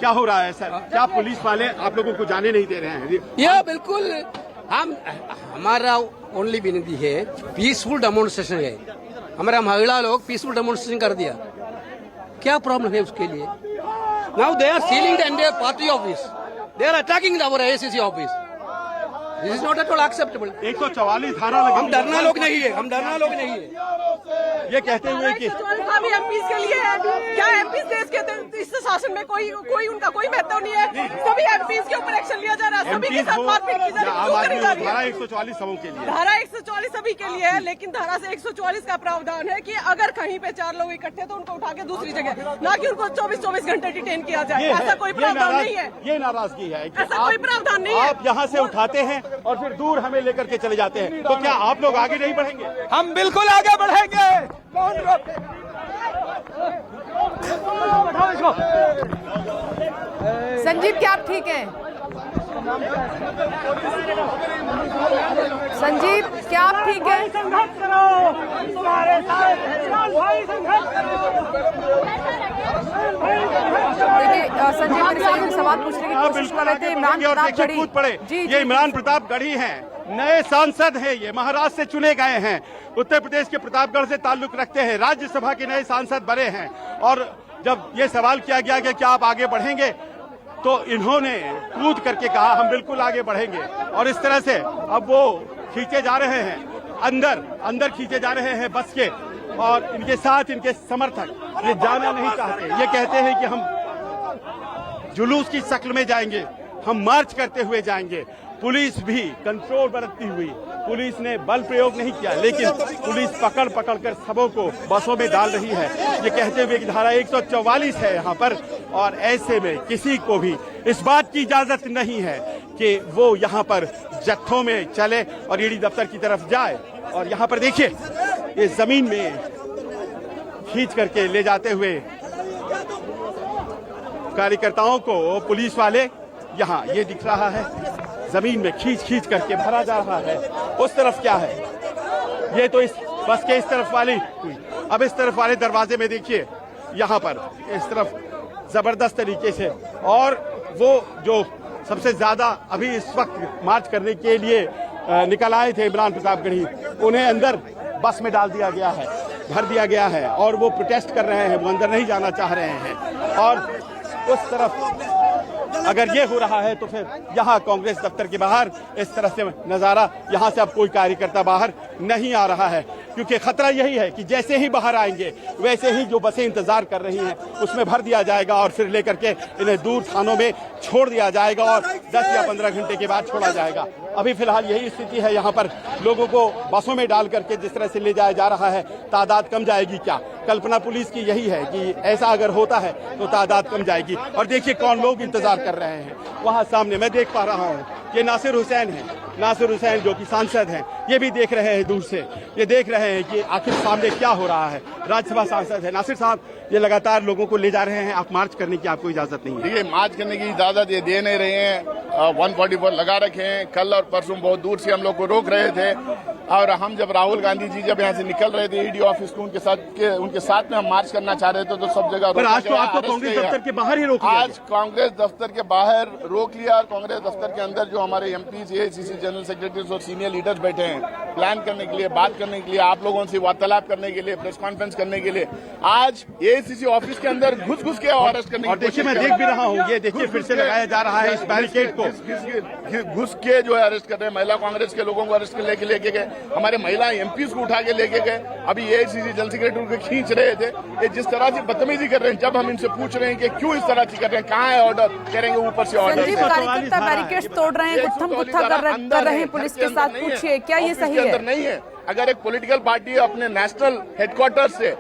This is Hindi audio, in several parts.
क्या हो रहा है सर? क्या पुलिस वाले आप लोगों को जाने नहीं दे रहे हैं? यह बिल्कुल हमारा ओनली विनती है, पीसफुल डेमोन्स्ट्रेशन है। हमारा महिला लोग पीसफुल डेमोन्स्ट्रेशन कर दिया, क्या प्रॉब्लम है उसके लिए? Now they are sealing the entire party office, they are attacking our AICC office. This is not at all acceptable. 144 धारा लगी। हम डरना लोग नहीं है, हम डरना लोग नहीं है। ये कहते हुए कि एमपीज के लिए है, क्या एमपीज देश के इस शासन में कोई उनका कोई महत्व नहीं है? सभी एमपीज के ऊपर एक्शन लिया जा रहा है, सभी के साथ मारपीट की जा रही है। धारा 144 सबों के लिए, धारा 144 सभी के लिए है, लेकिन धारा से 144 का प्रावधान है कि अगर कहीं पे 4 लोग इकट्ठे तो उनको उठा के दूसरी जगह, ना कि उनको 24-24 घंटे डिटेन किया जाए। ऐसा कोई प्रावधान नहीं है। ये नाराजगी है कि ऐसा कोई प्रावधान नहीं है। आप यहाँ से उठाते हैं और फिर दूर हमें लेकर के चले जाते हैं, तो क्या आप लोग आगे नहीं बढ़ेंगे? हम बिल्कुल आगे बढ़ेंगे। कौन रोके? संजीव, क्या आप ठीक हैं? संजीव, क्या आप ठीक हैं? देखिए संजीव मेरे से सवाल पूछने की कोशिश कर रहे थे। इमरान प्रताप गढ़ी कूद पड़े। ये इमरान प्रताप गढ़ी हैं, नए सांसद हैं, ये महाराष्ट्र से चुने गए हैं, उत्तर प्रदेश के प्रतापगढ़ से ताल्लुक रखते हैं, राज्यसभा के नए सांसद बने हैं। और जब ये सवाल किया गया कि क्या आप आगे बढ़ेंगे, तो इन्होंने कूद करके कहा हम बिल्कुल आगे बढ़ेंगे। और इस तरह से अब वो खींचे जा रहे हैं, अंदर खींचे जा रहे हैं बस के, और इनके साथ इनके समर्थक ये जाना नहीं चाहते। ये कहते हैं कि हम जुलूस की शक्ल में जाएंगे, हम मार्च करते हुए जाएंगे। पुलिस भी कंट्रोल बरतती हुई, पुलिस ने बल प्रयोग नहीं किया, लेकिन पुलिस पकड़ कर सबों को बसों में डाल रही है, ये कहते हुए कि धारा 144 है यहाँ पर, और ऐसे में किसी को भी इस बात की इजाजत नहीं है कि वो यहाँ पर जत्थों में चले और ईडी दफ्तर की तरफ जाए। और यहाँ पर देखिए, ये जमीन में खींच करके ले जाते हुए कार्यकर्ताओं को पुलिस वाले, यहाँ ये दिख रहा है, जमीन में खींच करके भरा जा रहा है। उस तरफ क्या है, ये तो इस बस के इस तरफ वाली हुई। अब इस तरफ वाले दरवाजे में देखिए, यहाँ पर इस तरफ जबरदस्त तरीके से, और वो जो सबसे ज्यादा अभी इस वक्त मार्च करने के लिए निकल आए थे इमरान प्रताप गढ़ी, उन्हें अंदर बस में डाल दिया गया है, भर दिया गया है, और वो प्रोटेस्ट कर रहे हैं, वो अंदर नहीं जाना चाह रहे हैं। और उस तरफ अगर ये हो रहा है तो फिर यहाँ कांग्रेस दफ्तर के बाहर इस तरह से नजारा, यहाँ से अब कोई कार्यकर्ता बाहर नहीं आ रहा है, क्योंकि खतरा यही है कि जैसे ही बाहर आएंगे वैसे ही जो बसें इंतजार कर रही हैं उसमें भर दिया जाएगा, और फिर लेकर के इन्हें दूर थानों में छोड़ दिया जाएगा, और 10 या 15 घंटे के बाद छोड़ा जाएगा। अभी फिलहाल यही स्थिति है, यहाँ पर लोगों को बसों में डाल करके जिस तरह से ले जाया जा रहा है, तादाद कम जाएगी क्या? कल्पना पुलिस की यही है कि ऐसा अगर होता है तो तादाद कम जाएगी। और देखिए कौन लोग इंतजार कर रहे हैं, वहाँ सामने मैं देख पा रहा हूँ, ये नासिर हुसैन है, नासिर हुसैन जो कि सांसद हैं, ये भी देख रहे हैं दूर से, ये देख रहे हैं कि आखिर सामने क्या हो रहा है। राज्यसभा सांसद है नासिर साहब, ये लगातार लोगों को ले जा रहे हैं, आप मार्च करने की आपको इजाजत नहीं है? देखिए, मार्च करने की इजाजत ये दे नहीं रहे हैं, 144 लगा रखे हैं। कल और परसों बहुत दूर से हम लोग को रोक रहे थे, और हम जब राहुल गांधी जी जब यहाँ से निकल रहे थे ईडी ऑफिस को, उनके साथ में हम मार्च करना चाह रहे थे, तो सब जगह पर आज तो आपको कांग्रेस दफ्तर के बाहर ही रोक लिया। आज कांग्रेस दफ्तर के बाहर रोक लिया, और कांग्रेस दफ्तर के अंदर जो हमारे एमपी, एआईसीसी जनरल सेक्रेटरीज और सीनियर लीडर्स बैठे हैं प्लान करने के लिए, बात करने के लिए, आप लोगों से वार्तालाप करने के लिए, प्रेस कॉन्फ्रेंस करने के लिए, आज एआईसीसी ऑफिस के अंदर घुस के अरेस्ट करने और देखिए मैं देख भी रहा हूँ, ये देखिए फिर से लगाया जा रहा है इस बैरिकेड को, घुस के जो है अरेस्ट कर रहे हैं। महिला कांग्रेस के लोगों को अरेस्ट लेके गए, हमारे महिला एमपीज को उठा के लेके गए, अभी एआईसीसी जनरल सेक्रेटरी को खींच रहे थे। ये जिस तरह से बदतमीजी कर रहे हैं, जब हम इनसे पूछ रहे हैं कि क्यों इस तरह से कर रहे हैं, कहाँ है ऑर्डर, कहेंगे ऊपर से ऑर्डर। कार्यकर्ता बैरिकेड तोड़ रहे हैं, गुत्थम-गुत्था कर रहे हैं पुलिस के साथ, पूछिए क्या ये सही है? अंदर नहीं है। अगर एक पॉलिटिकल पार्टी अपने नेशनल हेडक्वार्टर से,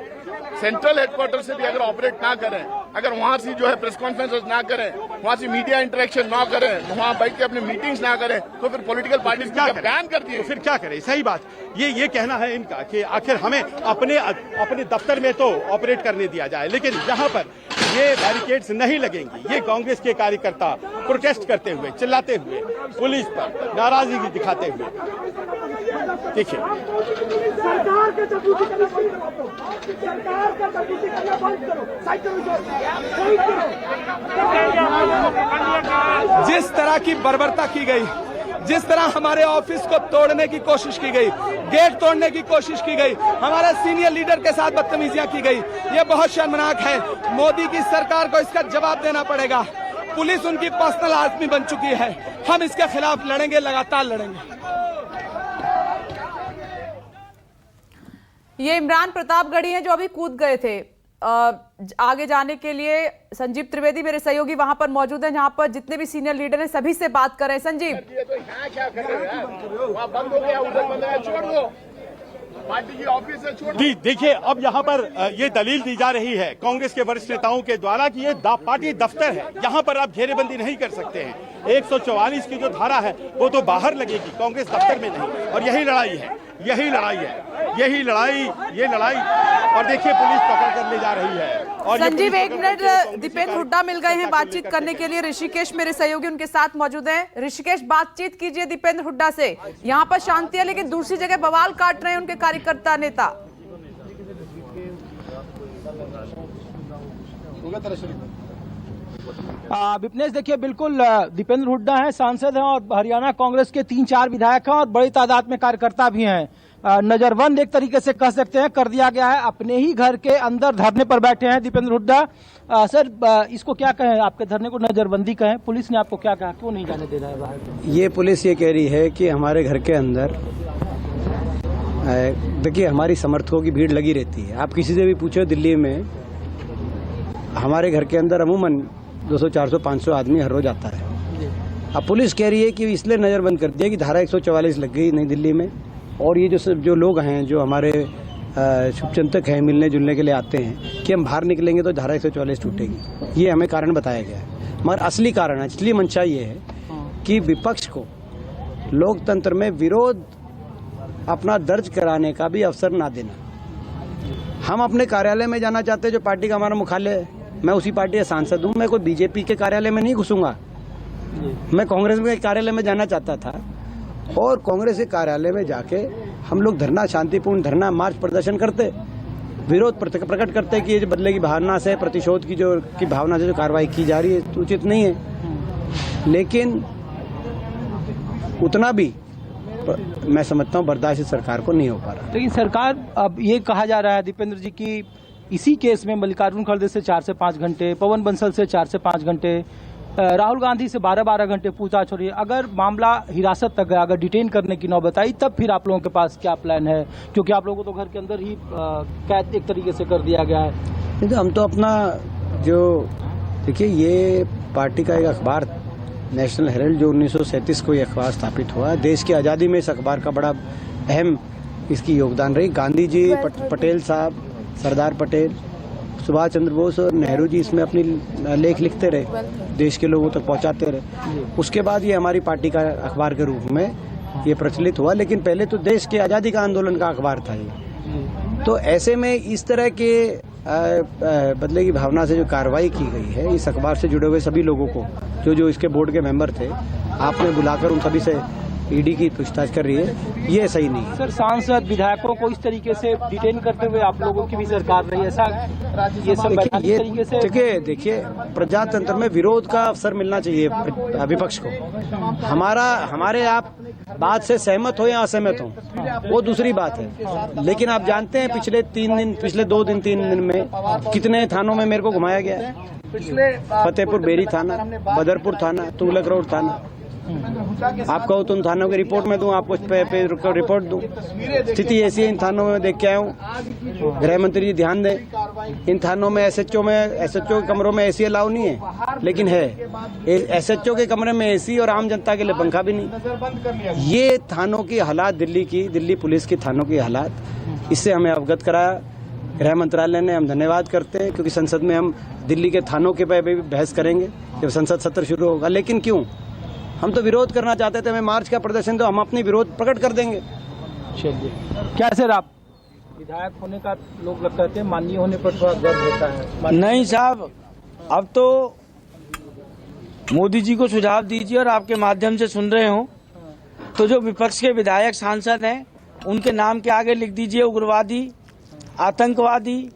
सेंट्रल हेडक्वार्टर से भी अगर ऑपरेट ना करें, अगर वहां से जो है प्रेस कॉन्फ्रेंस ना करें, वहां से मीडिया इंटरेक्शन ना करें, वहां बैठ के अपने मीटिंग्स ना करें, तो फिर पॉलिटिकल पार्टी क्या बैन कर दिए, तो फिर क्या करें? सही बात, ये कहना है इनका कि आखिर हमें अपने दफ्तर में तो ऑपरेट करने दिया जाए, लेकिन यहाँ पर ये बैरिकेड्स नहीं लगेंगी। ये कांग्रेस के कार्यकर्ता प्रोटेस्ट करते हुए, चिल्लाते हुए, पुलिस पर नाराजगी दिखाते हुए, देखिए सरकार का चबूती करना बंद करो, सरकार का चबूती करना बंद करो, साइड करो, जिस तरह की बर्बरता की गई, जिस तरह हमारे ऑफिस को तोड़ने की कोशिश की गई, गेट तोड़ने की कोशिश की गई, हमारे सीनियर लीडर के साथ बदतमीजियां की गई, ये बहुत शर्मनाक है। मोदी की सरकार को इसका जवाब देना पड़ेगा। पुलिस उनकी पर्सनल आदमी बन चुकी है। हम इसके खिलाफ लड़ेंगे, लगातार लड़ेंगे। ये इमरान प्रतापगढ़ी हैं जो अभी कूद गए थे आगे जाने के लिए। संजीव त्रिवेदी मेरे सहयोगी वहां पर मौजूद हैं, जहां पर जितने भी सीनियर लीडर हैं सभी से बात कर रहे हैं। संजीव, क्या कर रहे हैं? वहाँ बंद हो गया, उधर बंद है, छोड़ दो, पार्टी की ऑफिस है, छोड़ दो। जी देखिए, अब यहाँ पर ये दलील दी जा रही है कांग्रेस के वरिष्ठ नेताओं के द्वारा कि ये पार्टी दफ्तर है, यहाँ पर आप घेरेबंदी नहीं कर सकते हैं। 144 की जो धारा है वो तो बाहर लगेगी, कांग्रेस दफ्तर में नहीं। और यही लड़ाई है, यही लड़ाई है, यही लड़ाई, ये लड़ाई। और देखिए पुलिस पकड़ कर ले जा रही है। और संजीव एक मिनट, दीपेंद्र हुड्डा मिल गए हैं बातचीत करने के लिए। ऋषिकेश मेरे सहयोगी उनके साथ मौजूद हैं। ऋषिकेश, बातचीत कीजिए दीपेंद्र हुड्डा से। यहाँ पर शांति है लेकिन दूसरी जगह बवाल काट रहे हैं उनके कार्यकर्ता नेता। विपनेश, देखिए बिल्कुल दीपेंद्र हुड्डा हैं, सांसद हैं और हरियाणा कांग्रेस के 3-4 विधायक हैं और बड़ी तादाद में कार्यकर्ता भी हैं। नजरबंद एक तरीके से कह सकते हैं कर दिया गया है। अपने ही घर के अंदर धरने पर बैठे हैं दीपेंद्र हुड्डा। सर, इसको क्या कहें? आपके धरने को नजरबंदी कहें? पुलिस ने आपको क्या कहा, क्यों नहीं जाने दे रहा है बाहर? ये पुलिस ये कह रही है कि हमारे घर के अंदर, देखिए हमारी समर्थकों की भीड़ लगी रहती है। आप किसी से भी पूछो दिल्ली में, हमारे घर के अंदर अमूमन 200, 400, 500 आदमी हर रोज आता है। अब पुलिस कह रही है कि इसलिए नजरबंद कर दिया कि धारा 144 लग गई नई दिल्ली में। और ये जो लोग हैं, जो हमारे शुभचिंतक हैं, मिलने जुलने के लिए आते हैं कि हम बाहर निकलेंगे तो धारा 144 टूटेगी, ये हमें कारण बताया गया है। मगर असली कारण, असली मंशा ये है कि विपक्ष को लोकतंत्र में विरोध अपना दर्ज कराने का भी अवसर ना देना। हम अपने कार्यालय में जाना चाहते हैं, जो पार्टी का हमारा मुख्यालय है। मैं उसी पार्टी का सांसद हूँ, मैं कोई बीजेपी के कार्यालय में नहीं घुसूंगा। मैं कांग्रेस के कार्यालय में जाना चाहता था और कांग्रेस के कार्यालय में जाके हम लोग धरना, शांतिपूर्ण धरना, मार्च प्रदर्शन करते, विरोध प्रकट करते कि ये जो बदले की भावना से, प्रतिशोध की भावना से जो कार्रवाई की जा रही है उचित नहीं है। लेकिन उतना भी मैं समझता हूँ बर्दाश्त सरकार को नहीं हो पा रहा। लेकिन सरकार, अब ये कहा जा रहा है दीपेंद्र जी की इसी केस में मल्लिकार्जुन खड़गे से 4 से 5 घंटे, पवन बंसल से 4 से 5 घंटे, राहुल गांधी से 12-12 घंटे पूछताछ हो रही है। अगर मामला हिरासत तक गया, अगर डिटेन करने की नौबत आई, तब फिर आप लोगों के पास क्या प्लान है? क्योंकि आप लोगों को तो घर के अंदर ही कैद एक तरीके से कर दिया गया है। तो हम तो अपना जो, देखिए ये पार्टी का एक अखबार नेशनल हेराल्ड, जो 1937 को ये अखबार स्थापित हुआ। देश की आज़ादी में इस अखबार का बड़ा अहम इसकी योगदान रही। गांधी जी, पटेल साहब, सरदार पटेल, सुभाष चंद्र बोस और नेहरू जी इसमें अपनी लेख लिखते रहे, देश के लोगों तक पहुंचाते रहे। उसके बाद ये हमारी पार्टी का अखबार के रूप में ये प्रचलित हुआ। लेकिन पहले तो देश के आज़ादी का आंदोलन का अखबार था ये। तो ऐसे में इस तरह के बदले की भावना से जो कार्रवाई की गई है, इस अखबार से जुड़े हुए सभी लोगों को, जो इसके बोर्ड के मेंबर थे, आपने बुलाकर उन सभी से ईडी की पूछताछ कर रही है, ये सही नहीं है। सर, सांसद विधायकों को इस तरीके से डिटेन करते हुए आप लोगों की भी सरकार रही, ऐसा ये सब तरीके से? देखिए प्रजातंत्र में विरोध का अवसर मिलना चाहिए विपक्ष को। हमारे आप बात से सहमत हो या असहमत हो वो दूसरी बात है। लेकिन आप जानते हैं पिछले 2 दिन 3 दिन में कितने थानों में मेरे को घुमाया गया है। फतेहपुर बेरी थाना, बदरपुर थाना, तुगलक रोड थाना। आप कहो तो उन थानों की रिपोर्ट में दूं, आपको पे रिपोर्ट दूं। स्थिति ऐसी है, इन थानों में देख के आया हूँ। गृह मंत्री जी ध्यान दें, इन थानों में एसएचओ के कमरों में एसी अलाउ नहीं है, लेकिन है एसएचओ के कमरे में एसी और आम जनता के लिए पंखा भी नहीं। ये थानों की हालात, दिल्ली पुलिस की थानों की हालात, इससे हमें अवगत कराया गृह मंत्रालय ने। हम धन्यवाद करते हैं, क्योंकि संसद में हम दिल्ली के थानों के पे भी बहस करेंगे जब संसद सत्र शुरू होगा। लेकिन क्यों? हम तो विरोध करना चाहते थे, हमें मार्च का प्रदर्शन, तो हम अपनी विरोध प्रकट कर देंगे। चलिए, क्या सर, आप विधायक होने का लोग कहते हैं, माननीय होने पर थोड़ा गर्व होता है? नहीं साहब, अब तो मोदी जी को सुझाव दीजिए और आपके माध्यम से सुन रहे हो तो जो विपक्ष के विधायक सांसद हैं उनके नाम के आगे लिख दीजिए उग्रवादी, आतंकवादी,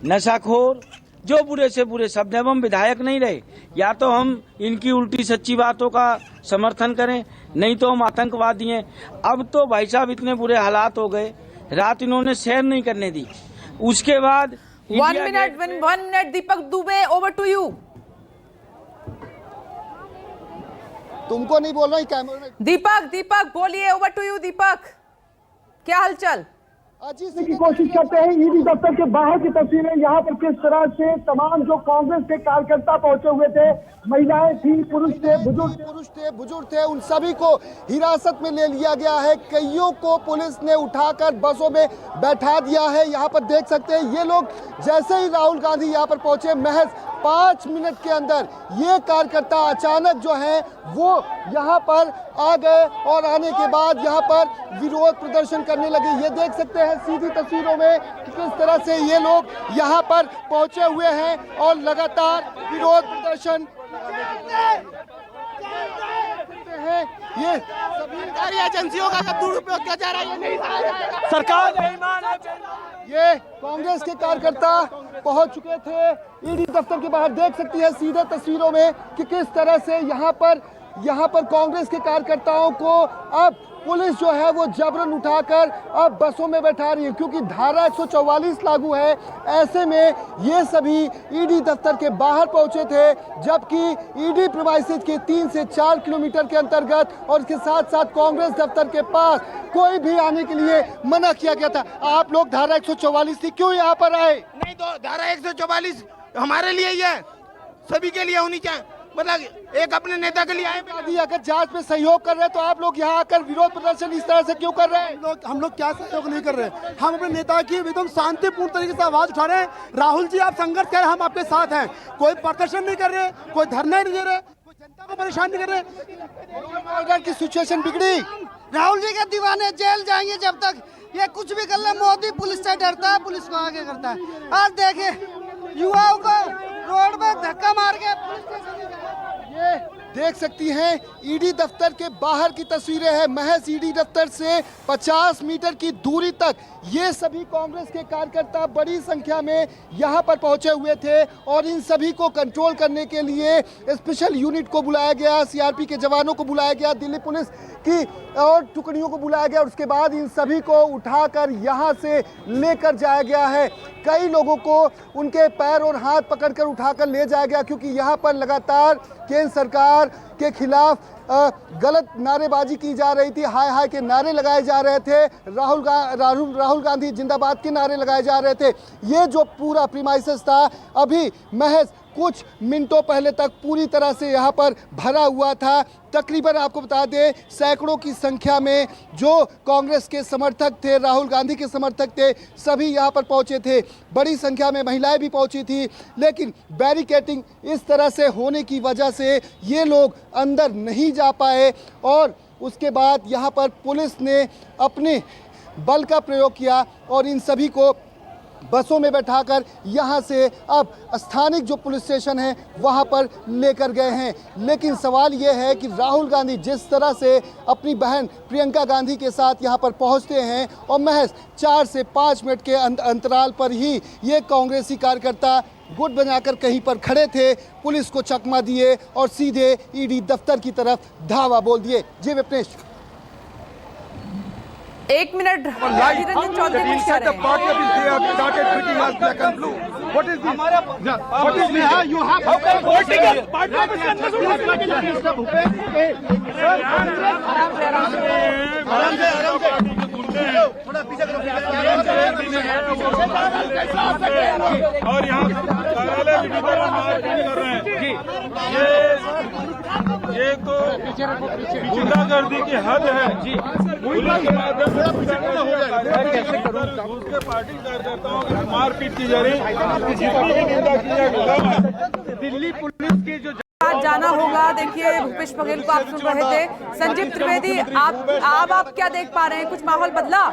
नशाखोर, जो बुरे से बुरे शब्द हैं, हम विधायक नहीं रहे। या तो हम इनकी उल्टी सच्ची बातों का समर्थन करें, नहीं तो हम आतंकवादी हैं। अब तो भाई साहब इतने बुरे हालात हो गए, रात इन्होंने सैर नहीं करने दी। उसके बाद 1 minute Deepak Dubey, over to you. तुमको नहीं बोल रहा हूँ, कैमरे में। दीपक बोलिए, ओवर टू यू दीपक, क्या हालचाल? की कोशिश करते हैं। ईडी दफ्तर के बाहर की तस्वीरें यहाँ पर किस तरह से तमाम जो कांग्रेस के कार्यकर्ता पहुंचे हुए थे, महिलाएं थी, पुरुष थे, बुजुर्ग थे, उन सभी को हिरासत में ले लिया गया है। कईयों को पुलिस ने उठाकर बसों में बैठा दिया है। यहाँ पर देख सकते हैं ये लोग जैसे ही राहुल गांधी यहाँ पर पहुंचे, महज 5 मिनट के अंदर ये कार्यकर्ता अचानक जो है वो यहाँ पर आ गए और आने के बाद यहाँ पर विरोध प्रदर्शन करने लगे। ये देख सकते हैं सीधी तस्वीरों में कि किस तरह से ये लोग यहाँ पर पहुंचे हुए हैं और लगातार विरोध प्रदर्शन हैं। ये सरकारी एजेंसियों का दुरुपयोग किया जा रहा है, ये नहीं सहा जाएगा। सरकार ये कांग्रेस के कार्यकर्ता पहुंच चुके थे ईडी दफ्तर के बाहर। देख सकती है सीधे तस्वीरों में कि किस तरह से यहाँ पर कांग्रेस के कार्यकर्ताओं को अब पुलिस जो है वो जबरन उठाकर अब बसों में बैठा रही है, क्योंकि धारा 144 लागू है। ऐसे में ये सभी ईडी दफ्तर के बाहर पहुंचे थे, जबकि ईडी प्रीमाइसेस के 3 से 4 किलोमीटर के अंतर्गत और इसके साथ साथ कांग्रेस दफ्तर के पास कोई भी आने के लिए मना किया गया था। आप लोग धारा 144 थी, क्यों यहाँ पर आए? नहीं तो धारा 144 हमारे लिए ही है, सभी के लिए होनी चाहिए, मतलब एक अपने नेता के लिए आए। अगर जांच में सहयोग कर रहे हैं तो आप लोग यहाँ आकर विरोध प्रदर्शन इस तरह से क्यों कर रहे हैं? हम लोग क्या सहयोग नहीं कर रहे हैं, हम अपने नेता की एकदम शांतिपूर्ण तरीके से आवाज उठा रहे हैं। राहुल जी आप संघर्ष कर रहे हैं, हम आपके साथ हैं। कोई प्रदर्शन नहीं कर रहे, कोई धरना नहीं दे रहे, कोई जनता को परेशान नहीं कर रहे। की सिचुएशन बिगड़ी, राहुल जी के दीवाने जेल जाएंगे जब तक ये कुछ भी कर ले। मोदी पुलिस से डरता है, पुलिस को आगे करता है। आज देखे युवाओं को रोड में धक्का मार के ये देख सकती हैं ईडी दफ्तर के बाहर की तस्वीरें हैं। महज ईडी दफ्तर से 50 मीटर की दूरी तक ये सभी कांग्रेस के कार्यकर्ता बड़ी संख्या में यहाँ पर पहुंचे हुए थे और इन सभी को कंट्रोल करने के लिए स्पेशल यूनिट को बुलाया गया, सीआरपी के जवानों को बुलाया गया, दिल्ली पुलिस की और टुकड़ियों को बुलाया गया और उसके बाद इन सभी को उठाकर यहाँ से लेकर जाया गया है। कई लोगों को उनके पैर और हाथ पकड़कर उठाकर ले जाया गया, क्योंकि यहाँ पर लगातार केंद्र सरकार के खिलाफ गलत नारेबाजी की जा रही थी। हाय हाय के नारे लगाए जा रहे थे, राहुल गांधी जिंदाबाद के नारे लगाए जा रहे थे। ये जो पूरा प्रीमाइसेस था अभी महज कुछ मिनटों पहले तक पूरी तरह से यहाँ पर भरा हुआ था। तकरीबन आपको बता दें सैकड़ों की संख्या में जो कांग्रेस के समर्थक थे, राहुल गांधी के समर्थक थे, सभी यहाँ पर पहुँचे थे। बड़ी संख्या में महिलाएं भी पहुँची थी, लेकिन बैरिकेडिंग इस तरह से होने की वजह से ये लोग अंदर नहीं जा पाए और उसके बाद यहाँ पर पुलिस ने अपने बल का प्रयोग किया और इन सभी को बसों में बैठाकर यहाँ से अब स्थानिक जो पुलिस स्टेशन है वहाँ पर लेकर गए हैं। लेकिन सवाल ये है कि राहुल गांधी जिस तरह से अपनी बहन प्रियंका गांधी के साथ यहाँ पर पहुँचते हैं और महज 4 से 5 मिनट के अंतराल पर ही ये कांग्रेसी कार्यकर्ता गुट बनाकर कहीं पर खड़े थे, पुलिस को चकमा दिए और सीधे ईडी दफ्तर की तरफ धावा बोल दिए। जी विपनेश, 1 मिनट रंजन चौधरी कुछ कह रहे और यहाँ कार्यालय भी कर रहे हैं जी। ये तो गुंडागर्दी की हद है जी। पुलिस के माध्यम से घूस के पार्टी कार्यकर्ताओं की मारपीट की जा रही, जितनी भी निंदा की जाए। दिल्ली पुलिस की जो जाना होगा। देखिए भूपेश बघेल को आप सुन रहे थे। संजीव त्रिवेदी, आप क्या देख पा रहे हैं? कुछ माहौल बदला?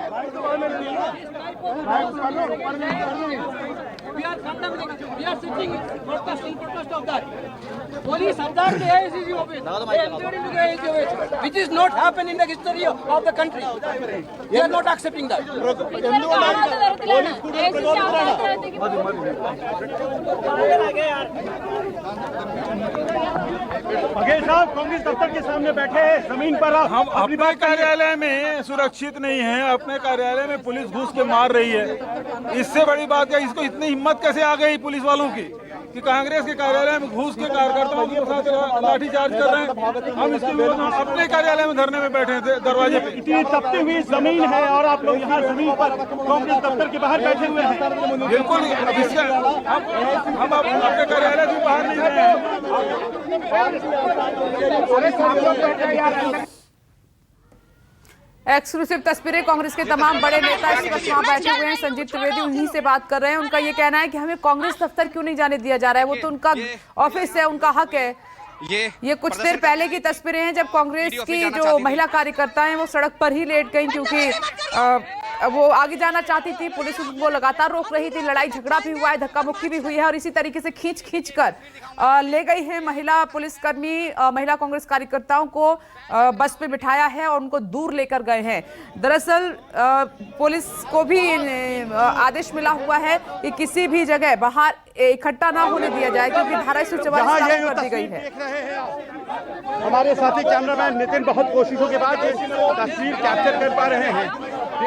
We are condemning. We are sitting protest in protest of that. Police attacked the AICC office. They entered into the AICC office, which is not happened in the history of the country. We are not accepting that. Baghel साहब कांग्रेस दफ्तर के सामने बैठे हैं जमीन पर। हम अपने कार्यालय में सुरक्षित नहीं हैं, अपने कार्यालय में पुलिस घुस के मार रही है। इससे बड़ी बात है, इसको इतनी हिम्मत कैसे आ गई पुलिस वालों की कि कांग्रेस के कार्यालय में घुस के कार्यकर्ताओं के साथ लाठीचार्ज कर रहे हैं। हम इसके विरोध में अपने कार्यालय में धरने में बैठे थे, दरवाजे पे। इतनी तपती हुई जमीन है और आप लोग यहाँ जमीन पर कांग्रेस दफ्तर के बाहर बैठे हुए हैं। बिल्कुल, हम अपने कार्यालय से बाहर नहीं रहे हैं। एक्सक्लूसिव तस्वीरें। कांग्रेस के तमाम बड़े नेता इस वक्त वहाँ बैठे हुए हैं। संजीव त्रिवेदी उन्हीं से बात कर रहे हैं। उनका ये कहना है कि हमें कांग्रेस दफ्तर क्यों नहीं जाने दिया जा रहा है, वो तो उनका ऑफिस है, उनका हक है। ये कुछ देर पहले की तस्वीरें हैं जब कांग्रेस की जो महिला कार्यकर्ता हैं वो सड़क पर ही लेट गई क्योंकि वो आगे जाना चाहती थी। पुलिस उनको लगातार रोक रही थी। लड़ाई झगड़ा भी हुआ है, धक्का मुक्की भी हुई है और इसी तरीके से खींच कर ले गई है महिला पुलिसकर्मी। महिला कांग्रेस कार्यकर्ताओं को बस पे बिठाया है और उनको दूर लेकर गए हैं। दरअसल पुलिस को भी आदेश मिला हुआ है कि किसी भी जगह बाहर इकट्ठा ना होने दिया जाए क्योंकि धारा 144 लागू कर दी गई है। हमारे साथी कैमरामैन नितिन बहुत कोशिशों के बाद ये तस्वीर कैप्चर कर पा रहे हैं।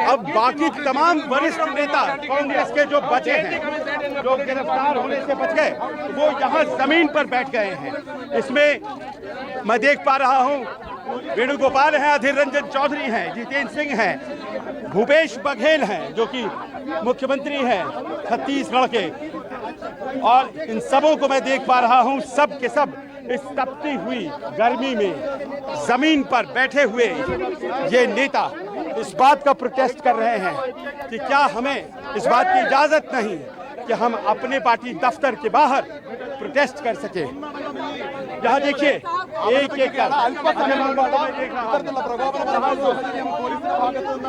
अब बाकी तमाम वरिष्ठ नेता कांग्रेस के जो बचे हैं, जो गिरफ्तार होने से बच गए, वो यहाँ जमीन पर बैठ गए हैं। इसमें मैं देख पा रहा हूँ वेणुगोपाल हैं, अधीर रंजन चौधरी हैं, जितेंद्र सिंह हैं, भूपेश बघेल हैं जो कि मुख्यमंत्री हैं छत्तीसगढ़ के, और इन सबों को मैं देख पा रहा हूँ। सब के सब इस तपती हुई गर्मी में जमीन पर बैठे हुए ये नेता इस बात का प्रोटेस्ट कर रहे हैं कि क्या हमें इस बात की इजाजत नहीं कि हम अपने पार्टी दफ्तर के बाहर प्रोटेस्ट कर सके। यहाँ देखिए एक कर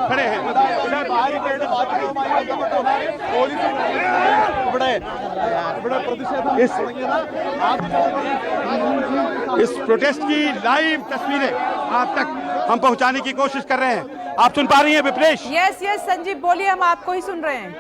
खड़े हैं। इस प्रोटेस्ट की लाइव तस्वीरें आप तक हम पहुंचाने की कोशिश कर रहे हैं। आप सुन पा रही हैं विप्रेश? यस संजीव बोलिए, हम आपको ही सुन रहे हैं।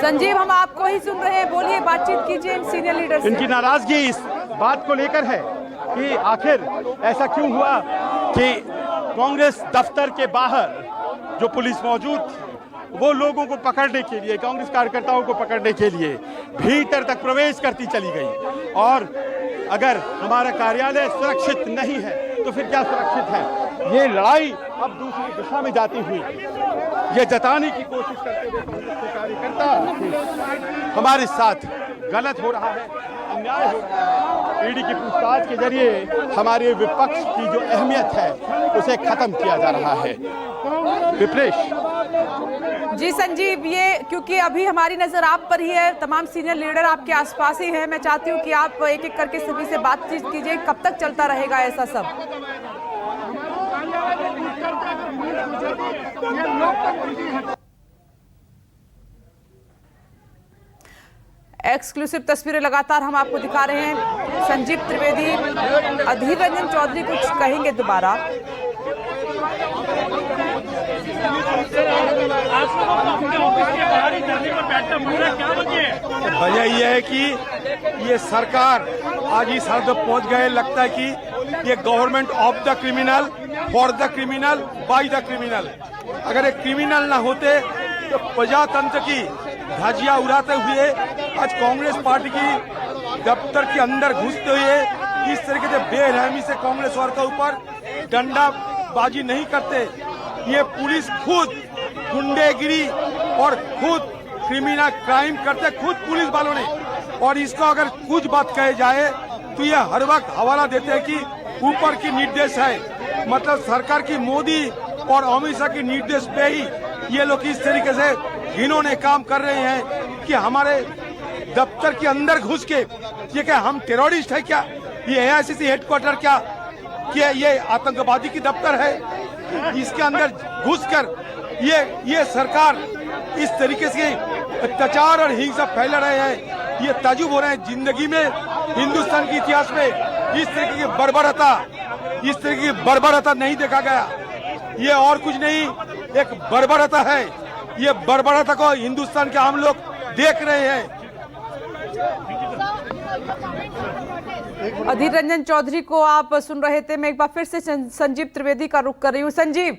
संजीव हम आपको ही सुन रहे हैं, बोलिए, बातचीत कीजिए इन सीनियर लीडर से। इनकी नाराजगी इस बात को लेकर है कि आखिर ऐसा क्यों हुआ कि कांग्रेस दफ्तर के बाहर जो पुलिस मौजूद थी वो लोगों को पकड़ने के लिए, कांग्रेस कार्यकर्ताओं को पकड़ने के लिए भीतर तक प्रवेश करती चली गई। और अगर हमारा कार्यालय सुरक्षित नहीं है तो फिर क्या सुरक्षित है? ये लड़ाई अब दूसरी दिशा में जाती हुई ये जताने की कोशिश करते हुए कांग्रेस के कार्यकर्ता हमारे साथ गलत हो रहा है, अन्याय हो रहा है। ईडी की पूछताछ के जरिए हमारे विपक्ष की जो अहमियत है उसे खत्म किया जा रहा है। विप्रेश जी संजीव, ये क्योंकि अभी हमारी नजर आप पर ही है, तमाम सीनियर लीडर आपके आसपास ही हैं, मैं चाहती हूँ कि आप एक एक करके सभी से बातचीत कीजिए। कब तक चलता रहेगा ऐसा सब? एक्सक्लूसिव तस्वीरें लगातार हम आपको दिखा रहे हैं। संजीव त्रिवेदी, अधीर रंजन चौधरी कुछ कहेंगे दोबारा। वजह यह है कि ये सरकार आज इस हद तक पहुंच गए, लगता है कि ये government of the criminal, for the criminal, by the criminal. अगर ये क्रिमिनल ना होते तो प्रजातंत्र की धज्जियां उड़ाते हुए आज कांग्रेस पार्टी की दफ्तर के अंदर घुसते हुए इस तरीके से बेरहमी से कांग्रेस वालों के ऊपर डंडाबाजी नहीं करते। ये पुलिस खुद गुंडेगिरी और खुद क्रिमिनल क्राइम करते खुद पुलिस वालों ने, और इसका अगर कुछ बात कहे जाए तो ये हर वक्त हवाला देते हैं कि ऊपर की निर्देश है, मतलब सरकार की मोदी और अमित शाह की निर्देश पे ही ये लोग इस तरीके से घिनौने काम कर रहे हैं कि हमारे दफ्तर के अंदर घुस के ये क्या हम टेररिस्ट है क्या? ये AICC हेडक्वार्टर क्या ये आतंकवादी की दफ्तर है? इसके अंदर घुसकर ये सरकार इस तरीके से अत्याचार और हिंसा फैला रहे हैं। ये ताजुब हो रहे हैं, जिंदगी में हिंदुस्तान के इतिहास में इस तरीके की बर्बरता नहीं देखा गया। ये और कुछ नहीं, एक बर्बरता है। ये बर्बरता को हिंदुस्तान के आम लोग देख रहे हैं। अधीर रंजन चौधरी को आप सुन रहे थे। मैं एक बार फिर से संजीव त्रिवेदी का रुख कर रही हूँ। संजीव,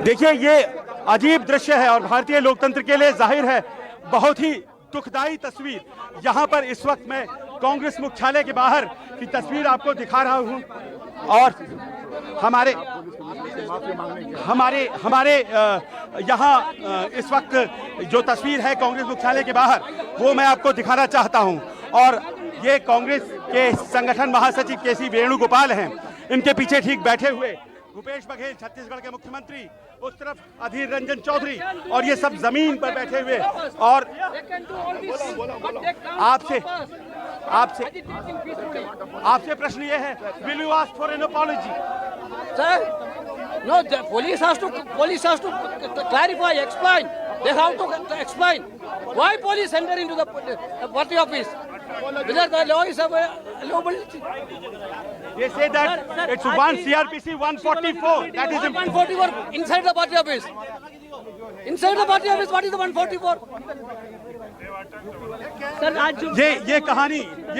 देखिए, ये अजीब दृश्य है और भारतीय लोकतंत्र के लिए जाहिर है बहुत ही दुखदाई तस्वीर। यहाँ पर इस वक्त मैं कांग्रेस मुख्यालय के बाहर की तस्वीर आपको दिखा रहा हूँ और हमारे यहाँ इस वक्त जो तस्वीर है कांग्रेस मुख्यालय के बाहर, वो मैं आपको दिखाना चाहता हूँ। और ये कांग्रेस के संगठन महासचिव केसी वेणुगोपाल हैं। इनके पीछे ठीक बैठे हुए भूपेश बघेल छत्तीसगढ़ के मुख्यमंत्री, उस तरफ अधीर रंजन चौधरी, और ये सब जमीन पर बैठे हुए। और आपसे प्रश्न ये है, will you ask for an apology? Sir, no, the police has to clarify, explain. They have to explain why police enter into the party office. Whether the law is allowable. They say that it's one CRPC 144. That is 144 inside the party office. Inside the party office, what is the 144? ये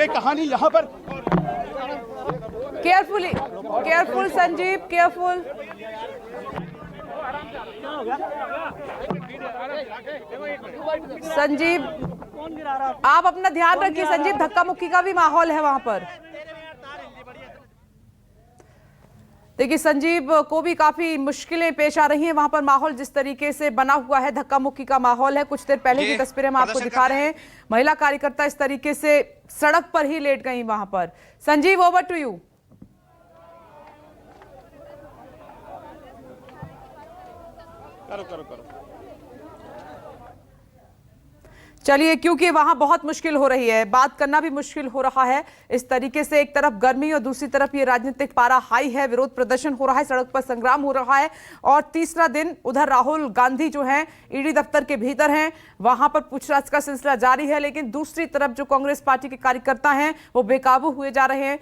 कहानी यहाँ पर केयरफुल संजीव, केयरफुल। संजीव, आप अपना ध्यान रखिए। संजीव, धक्का मुक्की का भी माहौल है वहां पर। देखिए, संजीव को भी काफी मुश्किलें पेश आ रही हैं वहां पर। माहौल जिस तरीके से बना हुआ है, धक्का मुक्की का माहौल है। कुछ देर पहले की तस्वीरें हम आपको दिखा रहे हैं। महिला कार्यकर्ता इस तरीके से सड़क पर ही लेट गई वहां पर। Sanjeev, over to you. करो। चलिए, क्योंकि वहां बहुत मुश्किल हो रही है, बात करना भी मुश्किल हो रहा है। इस तरीके से एक तरफ गर्मी और दूसरी तरफ ये राजनीतिक पारा हाई है, विरोध प्रदर्शन हो रहा है, सड़क पर संग्राम हो रहा है। और तीसरा दिन उधर राहुल गांधी जो हैं ईडी दफ्तर के भीतर हैं, वहां पर पूछताछ का सिलसिला जारी है। लेकिन दूसरी तरफ जो कांग्रेस पार्टी के कार्यकर्ता हैं वो बेकाबू हुए जा रहे हैं।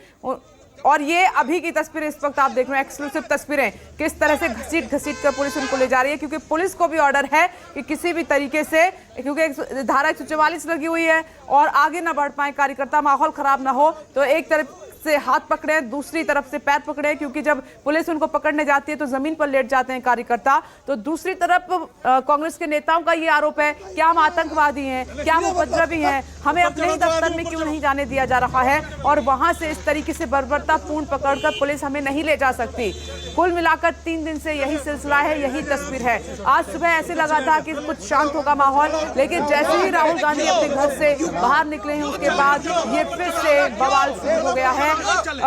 और ये अभी की तस्वीरें इस वक्त आप देख रहे हैं, एक्सक्लूसिव तस्वीरें, किस तरह से घसीट कर पुलिस उनको ले जा रही है। क्योंकि पुलिस को भी ऑर्डर है कि किसी भी तरीके से, क्योंकि धारा 144 लगी हुई है और आगे ना बढ़ पाए कार्यकर्ता, माहौल खराब ना हो, तो एक तरफ से हाथ पकड़े, दूसरी तरफ से पैर पकड़े। क्योंकि जब पुलिस उनको पकड़ने जाती है तो जमीन पर लेट जाते हैं कार्यकर्ता। तो दूसरी तरफ कांग्रेस के नेताओं का ये आरोप है, क्या हम आतंकवादी हैं, क्या हम उपद्रवी हैं, हमें अपने ही दफ्तर में क्यों नहीं जाने दिया जा रहा है। और वहां से इस तरीके से बर्बरतापूर्ण पकड़कर पुलिस हमें नहीं ले जा सकती। कुल मिलाकर 3 दिन से यही सिलसिला है, यही तस्वीर है। आज सुबह ऐसे लगा था कि कुछ शांत होगा माहौल, लेकिन जैसे ही राहुल गांधी अपने घर से बाहर निकले हैं उसके बाद ये फिर से बवाल शुरू हो गया है। नेशनल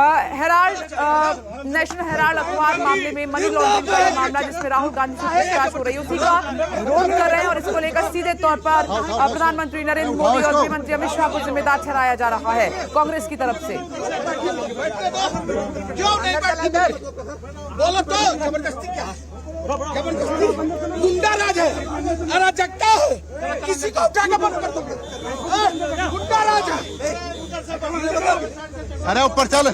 हेराल्ड अखबार मामले में मनी लॉन्ड्रिंग का मामला, जिसमें राहुल गांधी से पूछताछ हो रही है, उसी का विरोध कर रहे हैं। और इसको लेकर सीधे तौर पर प्रधानमंत्री नरेंद्र मोदी और गृहमंत्री अमित शाह को जिम्मेदार ठहराया जा रहा है कांग्रेस की तरफ से। बोलो तो, जबरदस्ती क्या है? गुंडा राज है, अराजकता है, किसी को उठाकर बंद कर दो। गुंडा राज है। अरे ऊपर चल।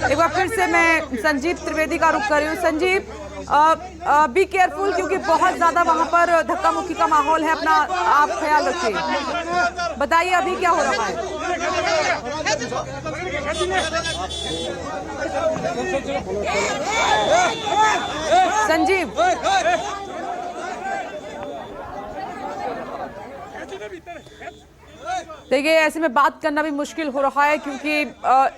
एक बार फिर से मैं संजीव त्रिवेदी का रुख कर रही हूँ। संजीव, बी केयरफुल, क्योंकि बहुत ज्यादा वहां पर धक्का मुक्की का माहौल है, अपना आप ख्याल रखिए। बताइए अभी क्या हो रहा है? संजीव, देखिए, ऐसे में बात करना भी मुश्किल हो रहा है, क्योंकि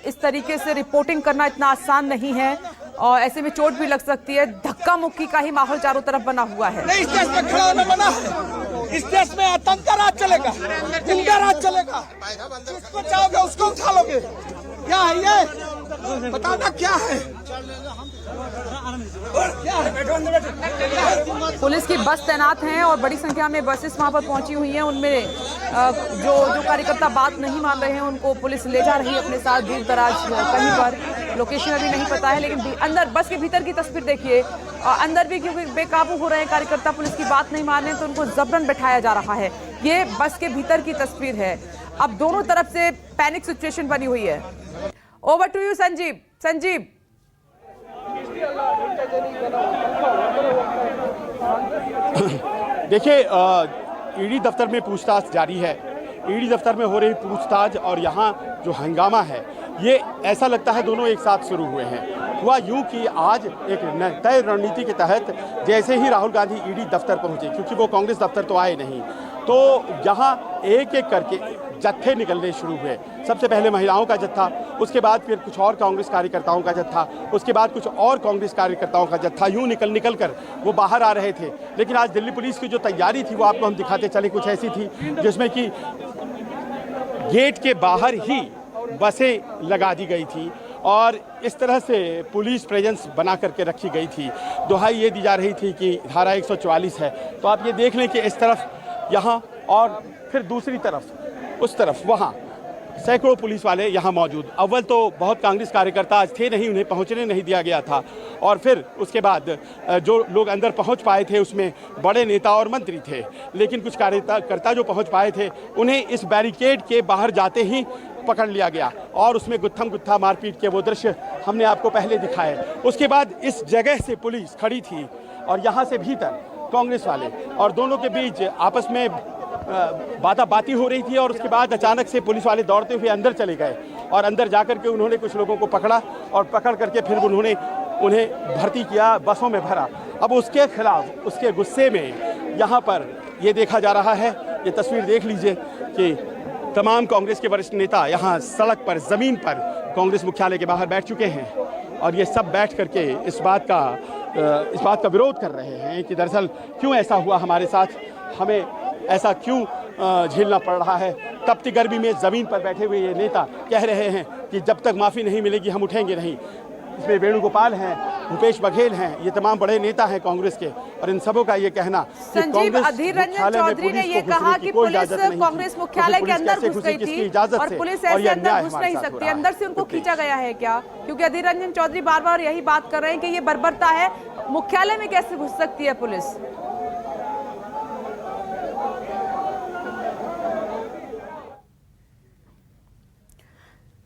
इस तरीके से रिपोर्टिंग करना इतना आसान नहीं है और ऐसे में चोट भी लग सकती है। धक्का मुक्की का ही माहौल चारों तरफ बना हुआ है। नहीं, स्टेज पे खड़ा होना मना है। इस देश में आतंक का राज चलेगा, गुंडा राज चलेगा। जिसको चाहोगे उसको उठा लोगे। क्या है ये? बताना क्या है? पुलिस की बस तैनात हैं और बड़ी संख्या में बसेस वहां पर पहुंची हुई हैं। उनमें जो कार्यकर्ता बात नहीं मान रहे हैं उनको पुलिस ले जा रही है अपने साथ दूर दराज कहीं पर। लोकेशन अभी नहीं पता है, लेकिन अंदर बस के भीतर की तस्वीर देखिए। अंदर भी क्योंकि बेकाबू हो रहे हैं कार्यकर्ता, पुलिस की बात नहीं मान रहे तो उनको जबरन बैठाया जा रहा है। ये बस के भीतर की तस्वीर है। अब दोनों तरफ से पैनिक सिचुएशन बनी हुई है। Over to you Sanjeev. Sanjeev, देखिए, ईडी दफ्तर में पूछताछ जारी है। ईडी दफ्तर में हो रही पूछताछ और यहाँ जो हंगामा है, ये ऐसा लगता है दोनों एक साथ शुरू हुए हैं। हुआ यूं कि आज एक तय रणनीति के तहत जैसे ही राहुल गांधी ईडी दफ्तर पहुंचे, क्योंकि वो कांग्रेस दफ्तर तो आए नहीं, तो यहाँ एक एक करके जत्थे निकलने शुरू हुए। सबसे पहले महिलाओं का जत्था, उसके बाद फिर कुछ और कांग्रेस कार्यकर्ताओं का जत्था, उसके बाद कुछ और कांग्रेस कार्यकर्ताओं का जत्था। यूं निकल कर वो बाहर आ रहे थे। लेकिन आज दिल्ली पुलिस की जो तैयारी थी वो आपको हम दिखाते चले, कुछ ऐसी थी जिसमें कि गेट के बाहर ही बसें लगा दी गई थी और इस तरह से पुलिस प्रेजेंस बना करके रखी गई थी। दुहाई ये दी जा रही थी कि धारा 144 है। तो आप ये देख लें कि इस तरफ यहाँ और फिर दूसरी तरफ, उस तरफ वहाँ सैकड़ों पुलिस वाले यहाँ मौजूद। अव्वल तो बहुत कांग्रेस कार्यकर्ता आज थे नहीं, उन्हें पहुँचने नहीं दिया गया था। और फिर उसके बाद जो लोग अंदर पहुँच पाए थे उसमें बड़े नेता और मंत्री थे, लेकिन कुछ कार्यकर्ता जो पहुँच पाए थे उन्हें इस बैरिकेड के बाहर जाते ही पकड़ लिया गया और उसमें गुत्थम गुत्था मारपीट के वो दृश्य हमने आपको पहले दिखाए। उसके बाद इस जगह से पुलिस खड़ी थी और यहाँ से भीतर कांग्रेस वाले और दोनों के बीच आपस में बाताबाती हो रही थी। और उसके बाद अचानक से पुलिस वाले दौड़ते हुए अंदर चले गए और अंदर जाकर के उन्होंने कुछ लोगों को पकड़ा और पकड़ करके फिर उन्होंने उन्हें भर्ती किया, बसों में भरा। अब उसके खिलाफ, उसके गुस्से में यहाँ पर ये देखा जा रहा है, ये तस्वीर देख लीजिए कि तमाम कांग्रेस के वरिष्ठ नेता यहाँ सड़क पर, ज़मीन पर कांग्रेस मुख्यालय के बाहर बैठ चुके हैं और ये सब बैठ करके इस बात का विरोध कर रहे हैं कि दरअसल क्यों ऐसा हुआ हमारे साथ, हमें ऐसा क्यों झेलना पड़ रहा है। तपती गर्मी में ज़मीन पर बैठे हुए ये नेता कह रहे हैं कि जब तक माफ़ी नहीं मिलेगी हम उठेंगे नहीं। इसमें वेणुगोपाल हैं, भूपेश बघेल हैं, ये तमाम बड़े नेता हैं कांग्रेस के और इन सबों का ये कहना कि संजीव, अधीर रंजन चौधरी ने ये कहा कि पुलिस कांग्रेस मुख्यालय के अंदर घुस गई थी और पुलिस ऐसे अंदर घुस नहीं सकती, अंदर से उनको खींचा गया है क्या? क्योंकि अधीर रंजन चौधरी बार बार यही बात कर रहे हैं कि ये बर्बरता है, मुख्यालय में कैसे घुस सकती है पुलिस?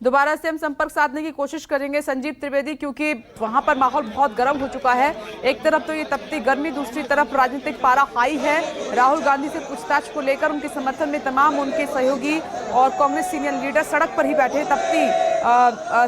दोबारा से हम संपर्क साधने की कोशिश करेंगे संजीव त्रिवेदी, क्योंकि वहां पर माहौल बहुत गर्म हो चुका है। एक तरफ तो ये तपती गर्मी, दूसरी तरफ राजनीतिक पारा हाई है। राहुल गांधी से पूछताछ को लेकर उनके समर्थन में तमाम उनके सहयोगी और कांग्रेस सीनियर लीडर सड़क पर ही बैठे, तपती